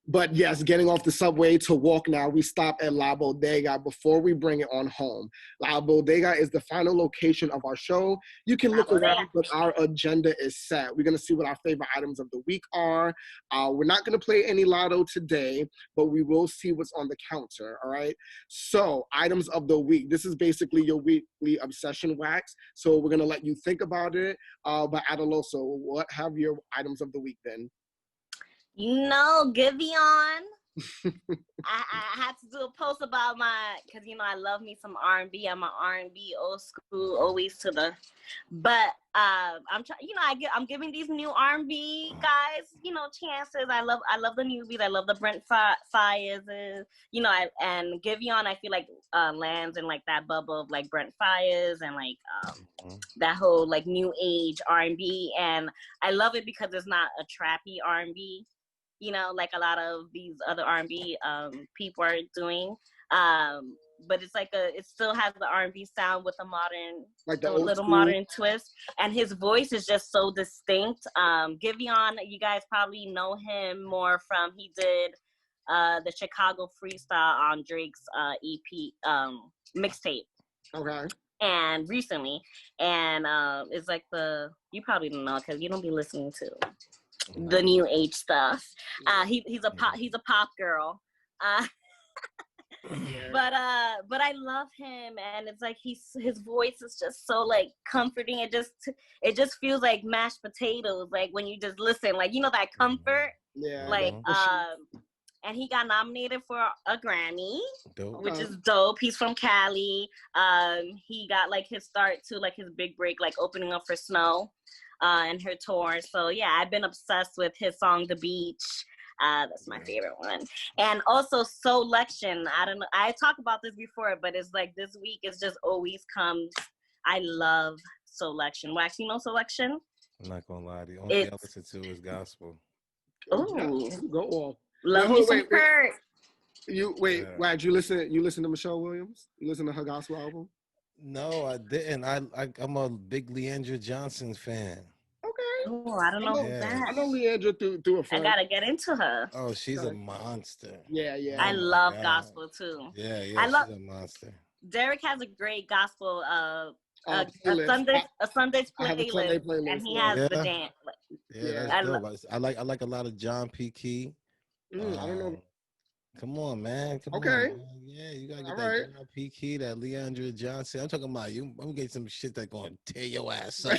But yes, getting off the subway to walk now, we stop at La Bodega before we bring it on home. La Bodega is the final location of our show. You can look around, but our agenda is set. We're going to see what our favorite items of the week are. We're not going to play any lotto today, but we will see what's on the counter, all right? So, items of the week. This is basically your weekly obsession wax. So, we're going to let you think about it. But Adaloso, what have your items of the week been? Giveon. I had to do a post about because I love me some R&B. I'm an R&B old school, always to the. But I'm trying. I'm giving these new R&B guys, chances. I love the newbies. I love the Brent Fires. And Giveon, I feel like lands in like that bubble of like Brent Fires and like that whole like new age R&B. And I love it because it's not a trappy R&B. Like a lot of these other R&B people are doing. But it's like it still has the R&B sound with a modern, like a little modern twist. And his voice is just so distinct. Giveon, you guys probably know him more from, he did the Chicago Freestyle on Drake's EP mixtape. Okay. And recently. And it's like you probably don't know because you don't be listening to the new age stuff. He's a pop girl. But I love him, and it's like his voice is just so like comforting. It just feels like mashed potatoes, like when you just listen, like that comfort. Yeah. Like and he got nominated for a Grammy, which is dope. He's from Cali. He got like his start to like his big break, like opening up for Snow. And her tour. So yeah, I've been obsessed with his song The Beach. That's my favorite one. And also Soulection. I don't know, I talked about this before, but it's like this week it's just always comes. I love Soulection. Wax, Soulection? I'm not gonna lie to you. Only thing I listen to is gospel. Oh, go on. Love me some Kurt. Wax, you listen to Michelle Williams? You listen to her gospel album? No, I didn't. I'm a big Leandra Johnson fan. Okay. Oh, I don't know who that. I know Leandra through a friend. I gotta get into her. Oh, she's a monster. Yeah. I love gospel too. Yeah, she's a monster. Derek has a great gospel a Sunday playlist, and he has the dance. That's dope. I like a lot of John P. Key. I don't know. Come on, man. Come on. Man. Yeah, you gotta get that John P. Key, that Leandra Johnson. I'm talking about you. I'm gonna get some shit that's gonna tear your ass up.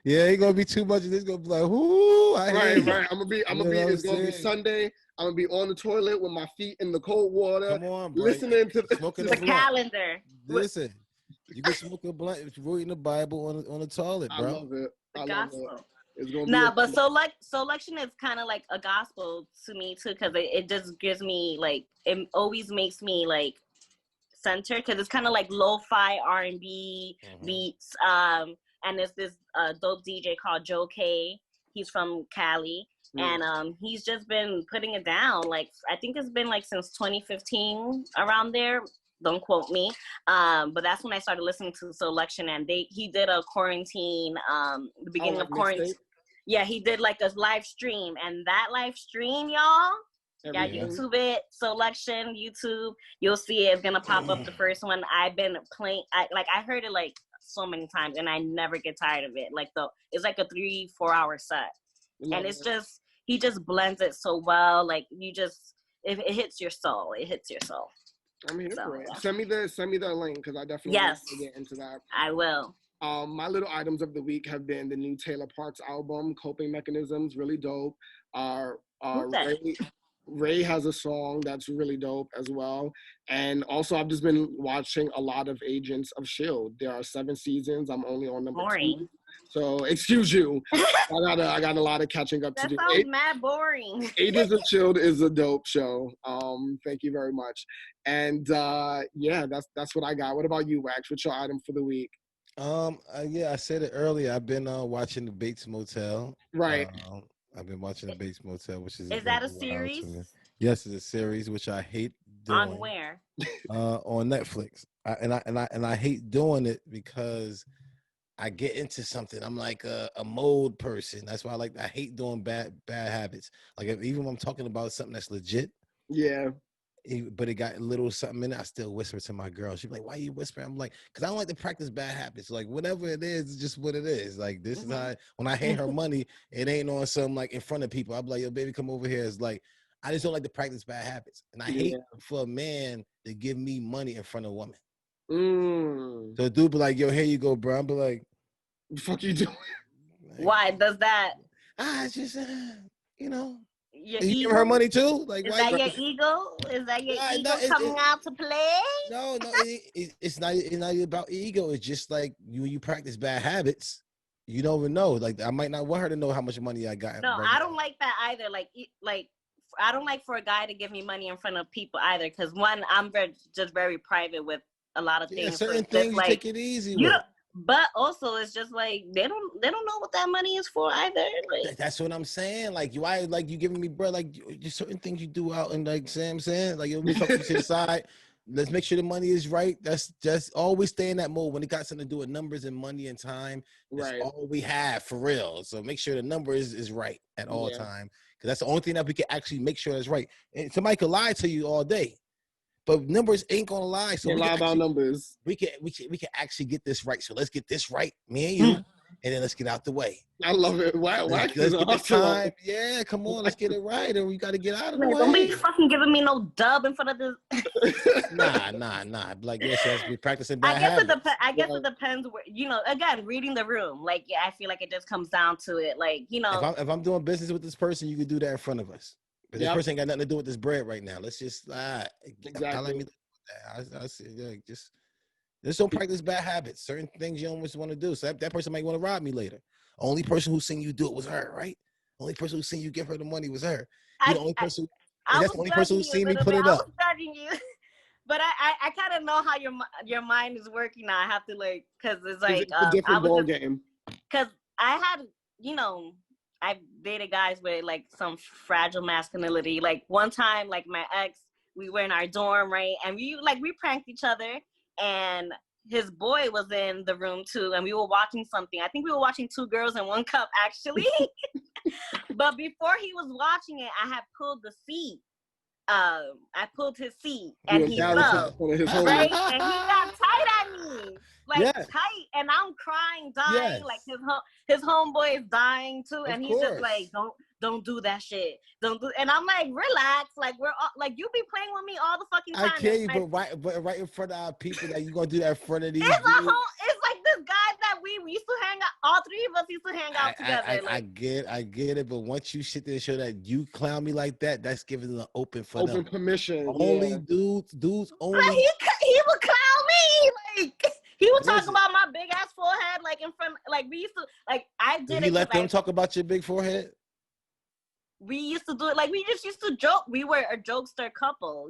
Yeah, ain't gonna be too much. It's gonna be like, whoo. Right. I'm gonna be. It's gonna be Sunday. I'm gonna be on the toilet with my feet in the cold water. Come on, bro. Listening to the calendar. Listen, you can smoke a blunt reading the Bible on the toilet, bro. I love it. The gospel. But Soulection is kind of like a gospel to me too, because it just gives me like, it always makes me like centered, because it's kind of like lo-fi R&B beats. And there's this dope DJ called Joe K. He's from Cali, and he's just been putting it down. Like I think it's been like since 2015 around there. Don't quote me, but that's when I started listening to Soulection, and he did a quarantine, the beginning of quarantine. Yeah, he did like a live stream, and that live stream, y'all, YouTube it, Soulection, YouTube, you'll see it. It's gonna pop up the first one. I've been playing, I heard it like so many times, and I never get tired of it. Like it's like a 3-4 hour set, and it's just, he just blends it so well. Like it hits your soul. It hits your soul. I'm here for it. Send me the link, because I definitely want to get into that. I will. My little items of the week have been the new Taylor Parks album, Coping Mechanisms, really dope. Ray has a song that's really dope as well. And also, I've just been watching a lot of Agents of S.H.I.E.L.D. There are 7 seasons. I'm only on number 2. So, excuse you. I got a lot of catching up to do. That sounds mad boring. Agents of S.H.I.E.L.D. is a dope show. Thank you very much. And that's what I got. What about you, Wax? What's your item for the week? I said it earlier. I've been watching the Bates Motel. Right. I've been watching the Bates Motel, which is that a series? Yes, it's a series, which I hate doing. On where? On Netflix. I hate doing it because I get into something. I'm like a mode person. That's why I hate doing bad habits. Like even when I'm talking about something that's legit. Yeah. But it got a little something in it. I still whisper to my girl. She's like, "Why you whispering?" I'm like, "Cause I don't like to practice bad habits. Like whatever it is, it's just what it is. Like this is how when I hand her money, it ain't on some like in front of people. I'm like, yo, baby, come over here. It's like I just don't like to practice bad habits, and I hate for a man to give me money in front of a woman. So a dude be like, "Yo, here you go, bro." I'm be like, "The fuck you doing?" Like, why does that? It's just you know. Your you ego? Give her money too? Like, is why? That your ego? Is that your ego coming out to play? No, it's not. It's not about ego. It's just like you practice bad habits. You don't even know. Like I might not want her to know how much money I got. No, I don't like that either. Like I don't like for a guy to give me money in front of people either. Because one, I'm just very private with a lot of things. Certain things you take it easy with. But also, it's just like they don't know what that money is for either. Like, that's what I'm saying. Like you giving me bread. Like just certain things you do out and like, I'm saying, like you'll be talking to the side. Let's make sure the money is right. That's just always stay in that mode when it got something to do with numbers and money and time. That's all we have for real. So make sure the number is right at all time, because that's the only thing that we can actually make sure that's right. And somebody could lie to you all day, but numbers ain't gonna lie. So we lie about numbers. We can actually get this right. So let's get this right, me and you, and then let's get out the way. I love it. Wow, let's get this time. Yeah, come on, let's get it right, and we got to get out of the way. Don't be fucking giving me no dub in front of this. Nah. Like, yes, she has to be practicing bad habits. I guess it depends where, again, reading the room. Like, I feel like it just comes down to it. Like, if I'm doing business with this person, you could do that in front of us. But this person ain't got nothing to do with this bread right now. Let's just exactly. I see. Just don't practice bad habits. Certain things you almost want to do. So that person might want to rob me later. Only person who seen you do it was her, right? Only person who seen you give her the money was her. You're the only person. That's the only person who seen me put it up. I was judging you, but I kind of know how your mind is working now. I have to because it's like it's a different ball game. Because I had I've dated guys with like some fragile masculinity. Like one time, like my ex, we were in our dorm, right? And we pranked each other, and his boy was in the room too, and we were watching something. I think we were watching Two Girls in One Cup, actually. But before he was watching it, I had pulled the seat. I pulled his seat, and he fell, right? And he got tight at me, tight, and I'm crying, dying. Like his homeboy is dying too, and he's just like, don't do that shit. Don't do. And I'm like, relax. Like we're all, like, you be playing with me all the fucking time. I can't you, but right in front of our people that you gonna do that in front of these. It's like this guy that we used to hang out. All three of us used to hang out together. I get it. But once you sit there and show that you clown me like that, that's giving an open permission. Only dudes only. But he would clown me like. He would talk about my big ass forehead, like in front, like we used to, like I did. Did he let them talk about your big forehead? We used to do it, like we just used to joke. We were a jokester couple,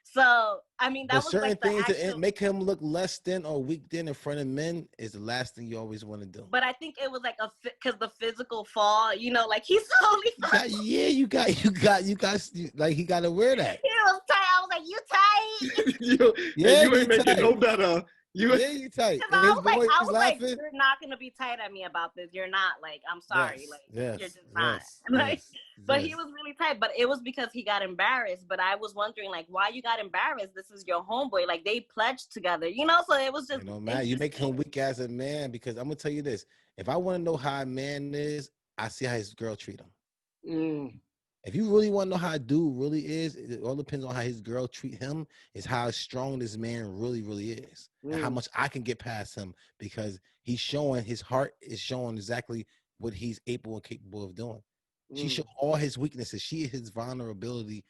So I mean, that was certain like things that make him look less than or weak than in front of men is the last thing you always want to do. But I think it was like because the physical fall, like he's slowly. You got, like he got to wear that. He was tight. I was like, you tight? you ain't making it no better. You tight. I was like, you're not gonna be tight at me about this. You're not. Like, I'm sorry. You're just not. But he was really tight. But it was because he got embarrassed. But I was wondering, like, why you got embarrassed? This is your homeboy. Like, they pledged together, So it was just. Man, you make him weak as a man, because I'm gonna tell you this: if I want to know how a man is, I see how his girl treat him. If you really want to know how a dude really is, it all depends on how his girl treat him, is how strong this man really, really is. And how much I can get past him, because he's showing, his heart is showing exactly what he's able and capable of doing. She showed all his weaknesses. She is his vulnerability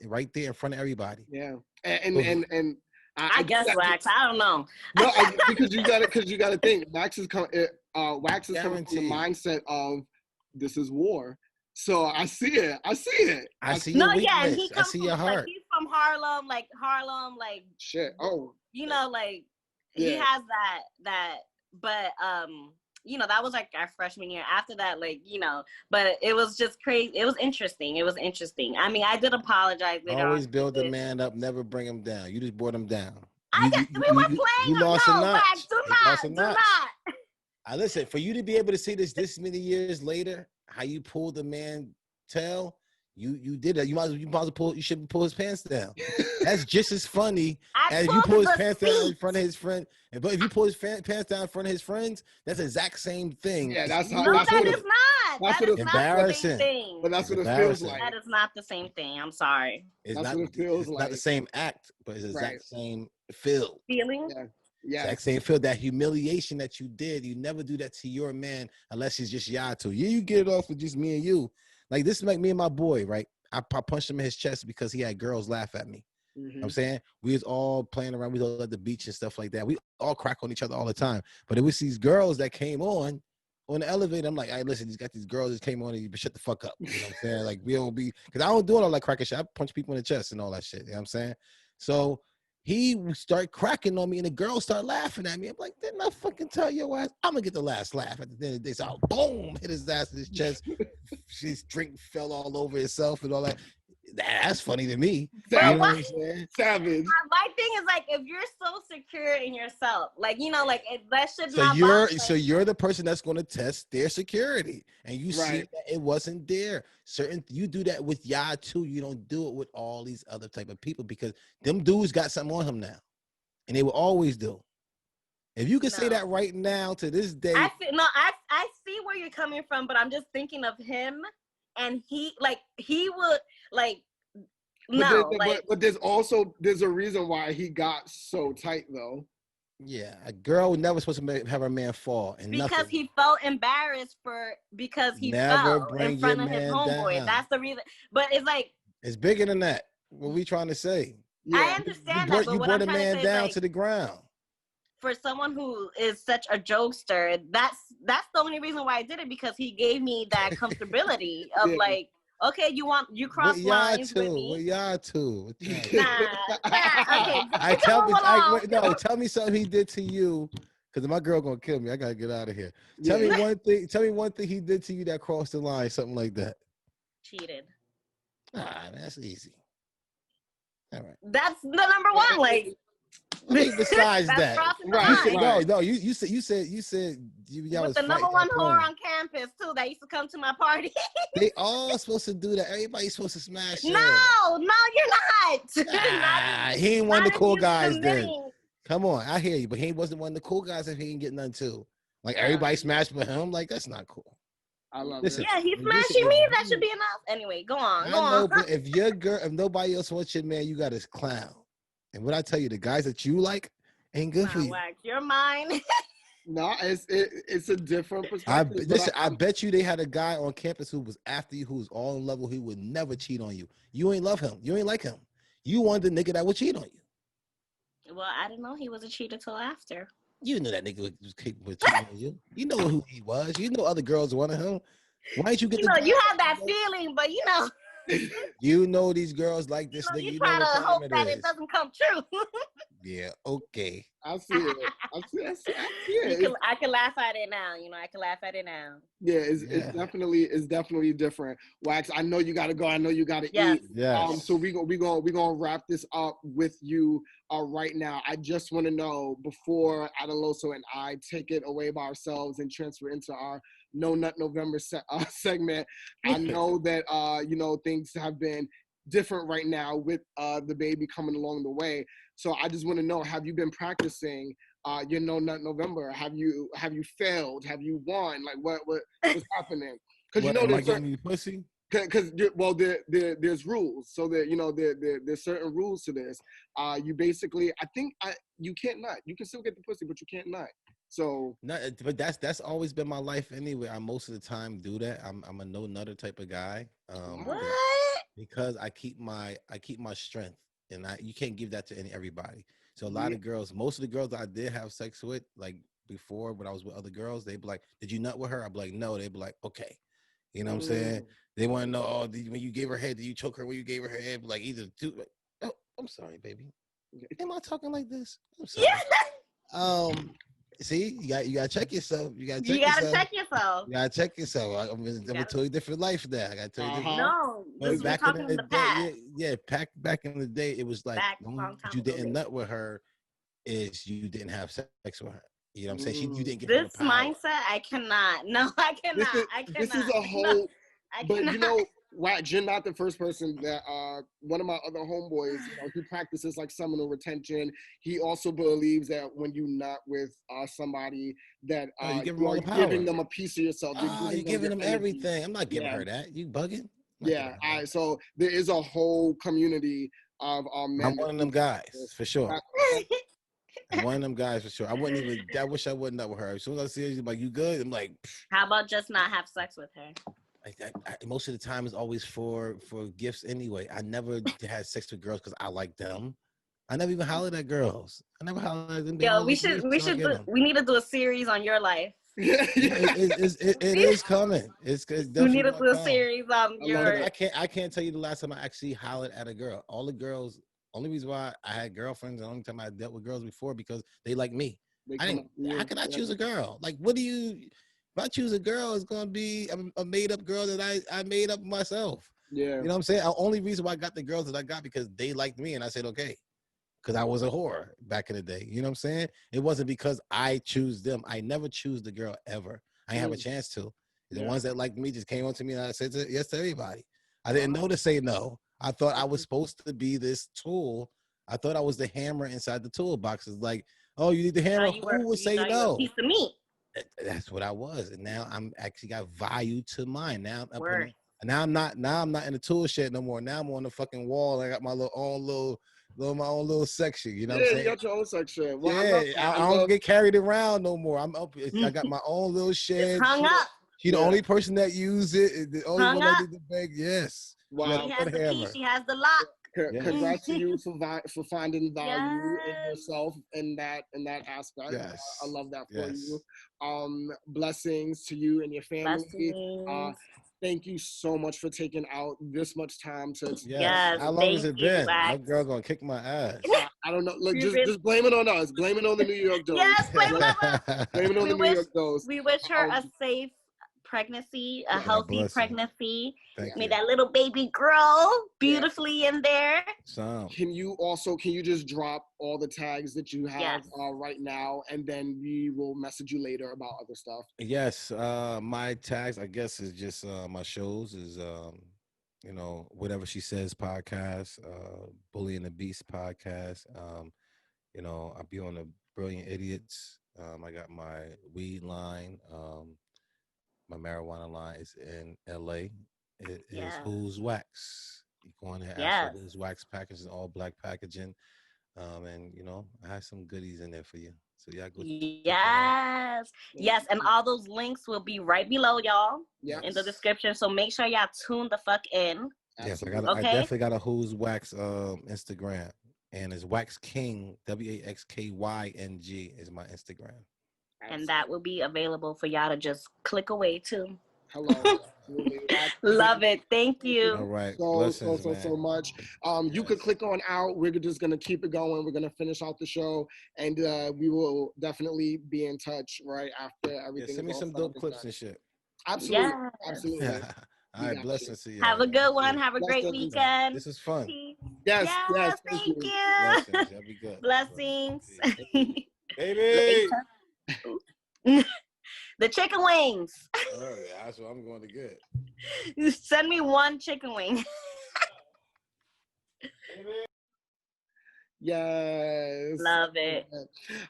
right there in front of everybody. Yeah. And I guess Wax. I don't know. No, because you got to think. Wax is coming from the mindset of this is war. So I see it. I see your weakness. Yeah, he I see your heart. Like, he's from Harlem, like shit. Oh, he has that. But that was like our freshman year. After that, but it was just crazy. It was interesting. I mean, I did apologize later. Always build a man up, never bring him down. You just brought him down. We weren't playing. You lost a notch. Do not. I listen, for you to be able to see this many years later, how you pulled the man tail, you did that. You should pull his pants down. That's just as funny as you pull his pants down in front of his friend. But if you pull his pants down in front of his friends, that's the exact same thing. Yeah, that is not. That is embarrassing. Not the same thing. But that's what it feels like. That is not the same thing. I'm sorry. That's what it feels like. Not the same act, but it's the exact same feeling. Yeah. Exact same feel. That humiliation that you did, you never do that to your man unless he's just yato. Yeah, you get it off with just me and you. Like this is like me and my boy, right? I punched him in his chest because he had girls laugh at me. You know what I'm saying? We was all playing around. We was all at the beach and stuff like that. We all crack on each other all the time. But it was these girls that came on the elevator. I'm like, hey, listen, he's got these girls that came on and you shut the fuck up. You know what I'm saying? Like, we don't be, because I don't do all that cracking shit. I punch people in the chest and all that shit. You know what I'm saying? So he start cracking on me and the girls start laughing at me. I'm like, didn't I fucking tell your ass? I'm gonna get the last laugh at the end of the day. So I boom, hit his ass in his chest. His drink fell all over itself and all that. That's funny to me. You know what I'm saying? Savage. My thing is like, if you're so secure in yourself, like, you know, like that should so you're the person that's going to test their security, and you see that it wasn't there. You do that with y'all too. You don't do it with all these other type of people because them dudes got something on him now, and they will always do. If you could say that right now to this day, I see where you're coming from, but I'm just thinking of him. And he would like but there's a reason why he got so tight though. Yeah, a girl was never supposed to have her man fall, and because he felt embarrassed because he fell in front of his homeboy. Down. That's the reason. But it's like it's bigger than that. What we trying to say? Yeah. I understand that. But you brought a man down to the ground. For someone who is such a jokester, that's the only reason why I did it, because he gave me that comfortability of like, okay, you cross lines with me. What y'all too? Okay, tell me something he did to you, because my girl gonna kill me. I gotta get out of here. Tell me one thing. Tell me one thing he did to you that crossed the line, something like that. Cheated. That's easy. All right. That's the number one. Like. Besides that, right? No. You said y'all was the number one whore on campus too that used to come to my party. They all supposed to do that. Everybody's supposed to smash. No, you're not. He ain't one of the cool guys then. Come on, I hear you, but he wasn't one of the cool guys if he didn't get none too. Like everybody smashed with him. Like that's not cool. I love it. Yeah, he's smashing me. That should be enough. Anyway, go on. I know, but if nobody else wants your man, you got his clown. And what I tell you, the guys that you like ain't good for you. Wax, you're mine. No, it's a different perspective. I bet you they had a guy on campus who was after you, who was all in love with, who would never cheat on you. You ain't love him. You ain't like him. You wanted the nigga that would cheat on you. Well, I didn't know he was a cheater till after. You knew that nigga was capable of cheating on you. You know who he was. You know other girls wanted him. Why didn't you get you have that feeling, but you know these girls like this nigga. You try to hope that it doesn't come true. Yeah, okay. I see it. I see it. I can laugh at it now. I can laugh at it now. Yeah, it's definitely different. Wax, I know you gotta go. I know you gotta eat. Yes. So we gonna wrap this up with you right now. I just want to know, before Adaloso and I take it away by ourselves and transfer into our No Nut November segment. I know that things have been different right now with the baby coming along the way. So I just want to know, have you been practicing your No Nut November? Have you failed? Have you won? Like what's happening? Because there's getting pussy. Because there's rules. So that there's certain rules to this. You basically, you can't nut. You can still get the pussy, but you can't nut. So, but that's always been my life anyway. I most of the time do that. I'm a no nutter type of guy. What? Because I keep my strength, and you can't give that to everybody. So a lot of girls, most of the girls I did have sex with, like before when I was with other girls, they'd be like, "Did you nut with her?" I'd be like, "No." They'd be like, "Okay." You know what I'm saying? They want to know, when you gave her head, did you choke her when you gave her head? Like either two. Oh, I'm sorry, baby. Am I talking like this? I'm sorry. Yeah. See, you got to check yourself. You got to check yourself. You got to check yourself. I'm a totally different life now. I got to tell you different. No, this is talking in the past. Back in the day, it was like, you didn't nut with her, is you didn't have sex with her. You know what I'm saying? You didn't give her the This power. mindset, I cannot. No, I cannot. This is a whole. No, I but cannot. you know, Wax, you're not the first person that one of my other homeboys, he practices like seminal retention. He also believes that when you nut with somebody that you give them you all are the power. Giving them a piece of yourself. You're giving them everything. I'm not giving her that. You bugging? Yeah. All right. So there is a whole community of men. I'm one of them guys for sure. I'm one of them guys for sure. I wouldn't even. I wish I wouldn't nut with her. As soon as I see her, she's like, "You good?" I'm like, how about just not have sex with her? Most of the time it's always for gifts anyway. I never had sex with girls because I like them. I never even hollered at girls. I never hollered at them. Yo, we need to do a series on your life. It is coming. It's definitely. We need to do a series on your. I can't tell you the last time I actually hollered at a girl. All the girls. Only reason why I had girlfriends, the only time I dealt with girls before, because they like me. How can I choose a girl? Like, what do you? If I choose a girl, it's gonna be a made up girl that I made up myself. Yeah. You know what I'm saying? The only reason why I got the girls that I got because they liked me, and I said okay, because I was a whore back in the day. You know what I'm saying? It wasn't because I choose them. I never choose the girl ever. I didn't have a chance to. The ones that liked me just came on to me, and I said yes to everybody. I didn't know to say no. I thought I was supposed to be this tool. I thought I was the hammer inside the toolbox. It's like, oh, you need the hammer. Who would say no? Piece of meat. That's what I was, and now I'm actually got value to mine. Now I'm not in the tool shed no more. Now I'm on the fucking wall. I got my own little section. You know what I'm saying? You got your own section. Well, I don't get carried around no more. I'm up. I got my own little shed. It's hung up. She's the only person that used it. The only one that did the bag. Yes. Wow. She has the key. She has the lock. Congrats to you for finding value in yourself in that aspect. Yes. I love that for you. Blessings to you and your family. Thank you so much for taking out this much time to. Yes. How long has it been? My girl gonna kick my ass. I don't know. Look, just blame it on us. Blame it on the New York dose. Yes, blame it on us. Blame it on the New York dose. We wish her a safe pregnancy, a healthy pregnancy. May that little baby grow beautifully in there. Can you just drop all the tags that you have right now, and then we will message you later about other stuff? Yes, my tags, I guess, is just my shows is Whatever She Says podcast, Bully and the Beast podcast. I'll be on the Brilliant Idiots. I got my weed line. My marijuana line is in LA. It is Who's Wax. You go in there, ask for Who's Wax packaging, all black packaging. And I have some goodies in there for you. So y'all go. Yes, and all those links will be right below y'all in the description. So make sure y'all tune the fuck in. Yes, I definitely got a Who's Wax Instagram, and it's Wax King, WAXKYNG is my Instagram. And that will be available for y'all to just click away too. Hello. Love it. Thank you. All right. So much. You could click on out. We're just going to keep it going. We're going to finish out the show, and we will definitely be in touch right after everything. Send me some dope clips and shit. Absolutely. Absolutely. All right, blessings to you. Have a good one. Have a great weekend. This is fun. Yes. Thank you. Blessings. That'll be good. Blessings. Baby. The chicken wings. Oh, yeah, that's what I'm going to get. Send me one chicken wing. Yes. Love it.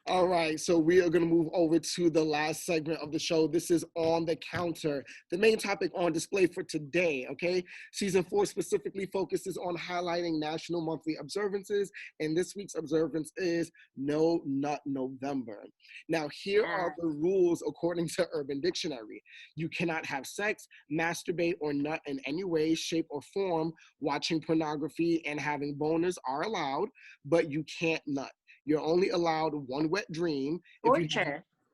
All right. So we are going to move over to the last segment of the show. This is On the Counter, the main topic on display for today. Okay. Season 4 specifically focuses on highlighting national monthly observances. And this week's observance is No Nut November. Now, here are the rules according to Urban Dictionary. You cannot have sex, masturbate, or nut in any way, shape, or form. Watching pornography and having boners are allowed, but you can't nut. You're only allowed one wet dream.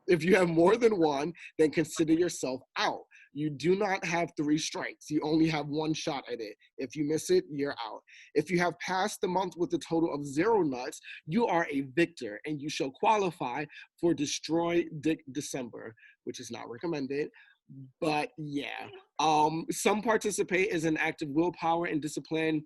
If you have more than one, then consider yourself out. You do not have 3 strikes. You only have 1 shot at it. If you miss it, you're out. If you have passed the month with a total of 0 nuts, you are a victor, and you shall qualify for Destroy Dick December, which is not recommended. But yeah, some participate as an act of willpower and discipline.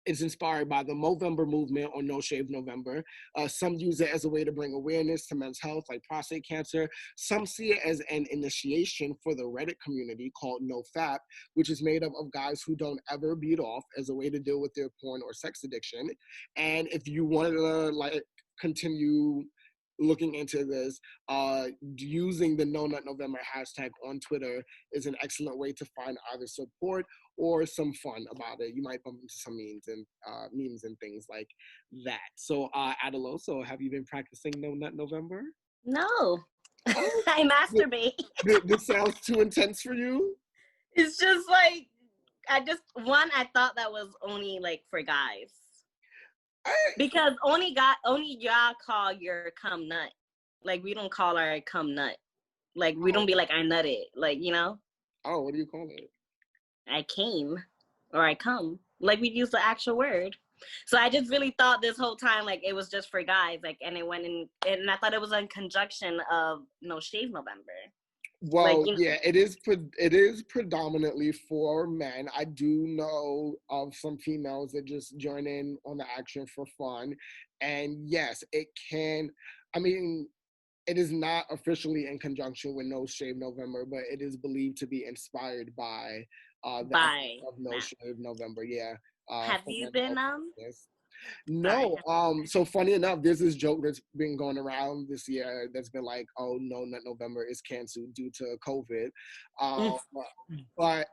It's inspired by the Movember movement or No Shave November. Some use it as a way to bring awareness to men's health, like prostate cancer. Some see it as an initiation for the Reddit community called NoFap, which is made up of guys who don't ever beat off, as a way to deal with their porn or sex addiction. And if you wanted to like continue looking into this, using the No Nut November hashtag on Twitter is an excellent way to find either support or some fun about it. You might bump into some memes and things like that. So, Adaloso, have you been practicing No Nut November? No, I masturbate. This sounds too intense for you? It's just like, I thought that was only like for guys. Because only y'all call your cum nut. Like, we don't call our cum nut. Like, we don't be like, I nutted. Like, you know? Oh, what do you call it? I came. Or I come. Like, we use the actual word. So I just really thought this whole time, like, it was just for guys. Like, and it went in, and I thought it was in conjunction of No Shave November. Well, like, yeah, it is predominantly for men. I do know of some females that just join in on the action for fun. And yes, it can, I mean, it is not officially in conjunction with No Shave November, but it is believed to be inspired by the effort of No Shave November. Yeah. Have you been No. So funny enough, there's this joke that's been going around this year that's been like, oh, No Nut November is canceled due to COVID. But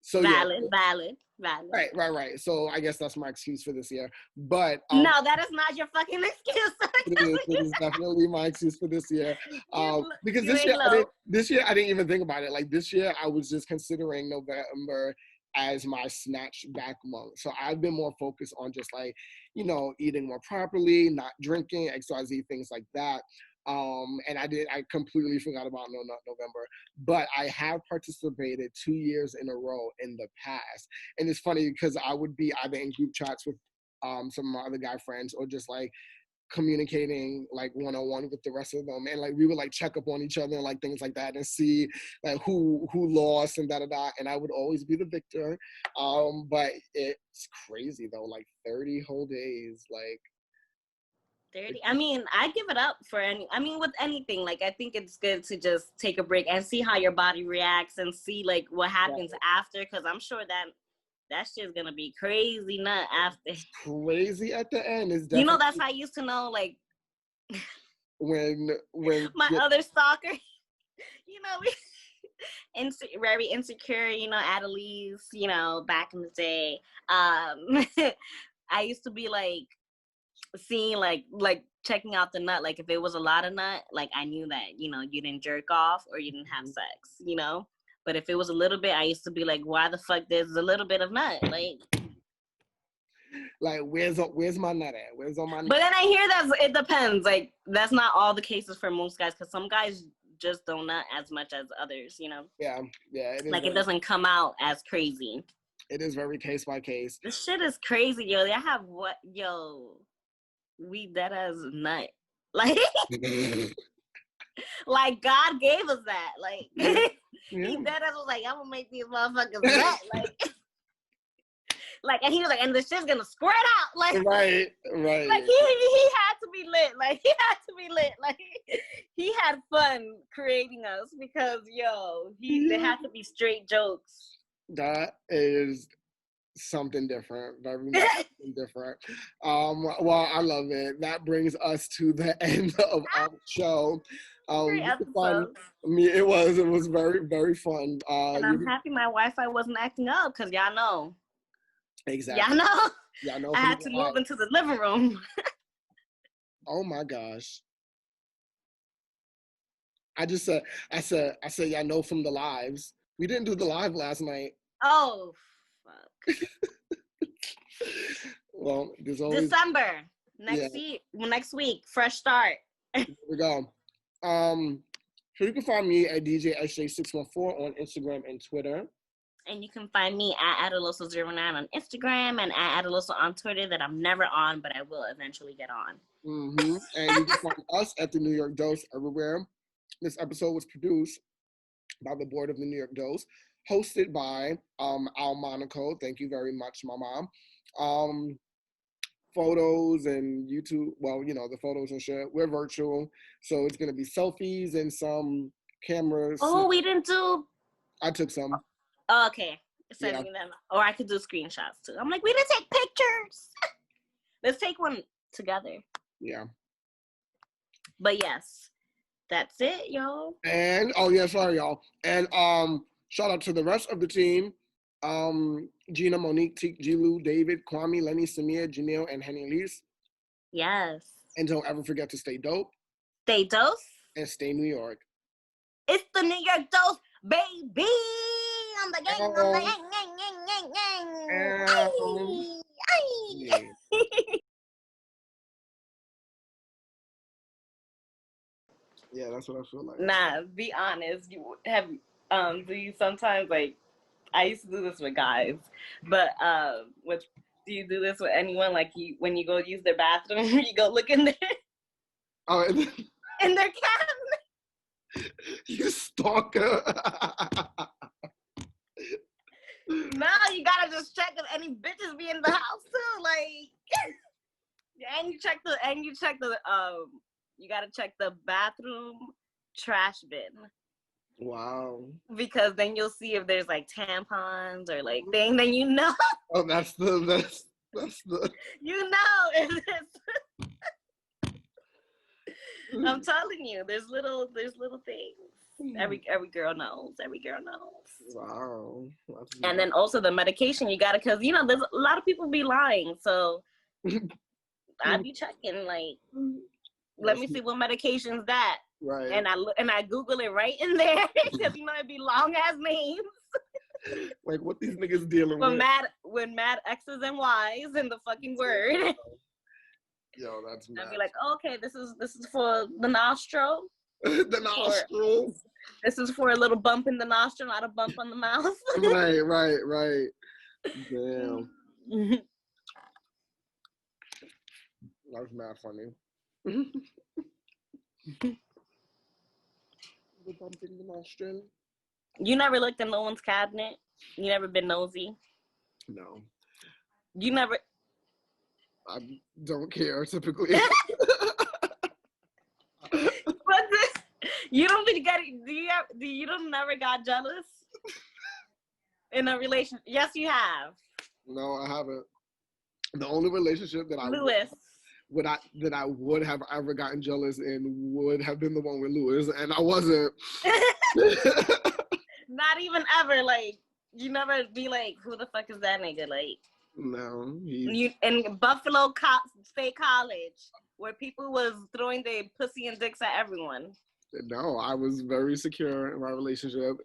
so valid. Right. So I guess that's my excuse for this year. But no, that is not your fucking excuse. it is definitely my excuse for this year. Because this year I didn't even think about it. Like, this year I was just considering November as my snatch back month. So I've been more focused on just like, you know, eating more properly, not drinking, XYZ, things like that. And I completely forgot about No Nut November, but I have participated 2 years in a row in the past. And it's funny because I would be either in group chats with some of my other guy friends or just like communicating like one-on-one with the rest of them, and like we would like check up on each other and like things like that and see like who lost and da, and I would always be the victor. But it's crazy though, like 30 whole days, like 30. I mean, I give it up for with anything. Like, I think it's good to just take a break and see how your body reacts and see like what happens after, because I'm sure that shit's gonna be crazy nut after. Crazy at the end is definitely. You know, that's how I used to know, like, when my other stalker, you know, very insecure, you know, Adaloso, you know, back in the day. I used to be like seeing like checking out the nut. Like, if it was a lot of nut, like, I knew that, you know, you didn't jerk off or you didn't have sex, you know. But if it was a little bit, I used to be like, why the fuck there's a little bit of nut? Like where's my nut at? Where's all my nut? But then I hear that it depends. Like, that's not all the cases for most guys, because some guys just don't nut as much as others, you know? Yeah. It is like, it doesn't come out as crazy. It is very case by case. This shit is crazy, yo. They have we dead as nut. Like, like, God gave us that. Like, he dead as was like, I'm gonna make these motherfuckers nut. Like, and he was like, and the shit's gonna squirt out. Like, right. Like, he had to be lit. Like, he had to be lit. Like, he had fun creating us because, there had to be straight jokes. That is something different, very much something different. Well, I love it. That brings us to the end of our show. Fun. It was very, very fun. And I'm happy my Wi-Fi wasn't acting up, because y'all know. Exactly. Y'all know. I had to move into the living room. Oh my gosh. I said, y'all know from the lives. We didn't do the live last night. Oh, fuck. Well, there's always December. Next week, fresh start. Here we go. So you can find me at DJSJ614 on Instagram and Twitter. And you can find me at Adaloso09 on Instagram and at Adaloso on Twitter, that I'm never on, but I will eventually get on. Mm-hmm. And you can find us at the New York Dose everywhere. This episode was produced by the board of the New York Dose, hosted by Al Monaco. Thank you very much, my mom. Photos and YouTube, well, the photos and shit, we're virtual. So it's going to be selfies and some cameras. Oh, we didn't do. I took some. Oh, okay. Send me them. Or I could do screenshots too. I'm like, we didn't take pictures. Let's take one together. Yeah. But yes, that's it, y'all. And, sorry, y'all. And shout out to the rest of the team. Gina, Monique, Teek, Jilu, David, Kwame, Lenny, Samir, Janelle, and Henny Lise. Yes. And don't ever forget to stay dope. Stay dose. And stay New York. It's the New York Dose, baby. On the gang, on the gang. Yeah, that's what I feel like. Nah, be honest. You have do you sometimes, like, I used to do this with guys, but do you do this with anyone? Like, when you go use their bathroom, you go look in there. Oh, in their cabinet. You stalker. No, you gotta just check if any bitches be in the house too. Like, and you check the you gotta check the bathroom trash bin. Wow. Because then you'll see if there's like tampons or like thing. Then you know. Oh, that's the. You know, if it's. I'm telling you, there's little things. Every girl knows. Every girl knows. Wow. And then also the medication you gotta, cause there's a lot of people be lying. So I'd be checking, like, let me see what medication's that. Right. And I Google it right in there because it'd be long ass names. Like what these niggas dealing with. With mad X's and Y's in the fucking word. Yo, that's mad. I'd be like, okay, this is for the nostril. The nostril. This is for a little bump in the nostril, not a bump on the mouth. Right. Damn. That's mad funny. The bump in the nostril. You never looked in no one's cabinet? You never been nosy? No. You never... I don't care, typically. You don't really get it. You don't never got jealous in a relationship? Yes, you have. No, I haven't. The only relationship that I would have ever gotten jealous in would have been the one with Lewis, and I wasn't. Not even ever. Like, you never be like, who the fuck is that nigga? Like, no. You in Buffalo State College, where people was throwing their pussy and dicks at everyone. No, I was very secure in my relationship,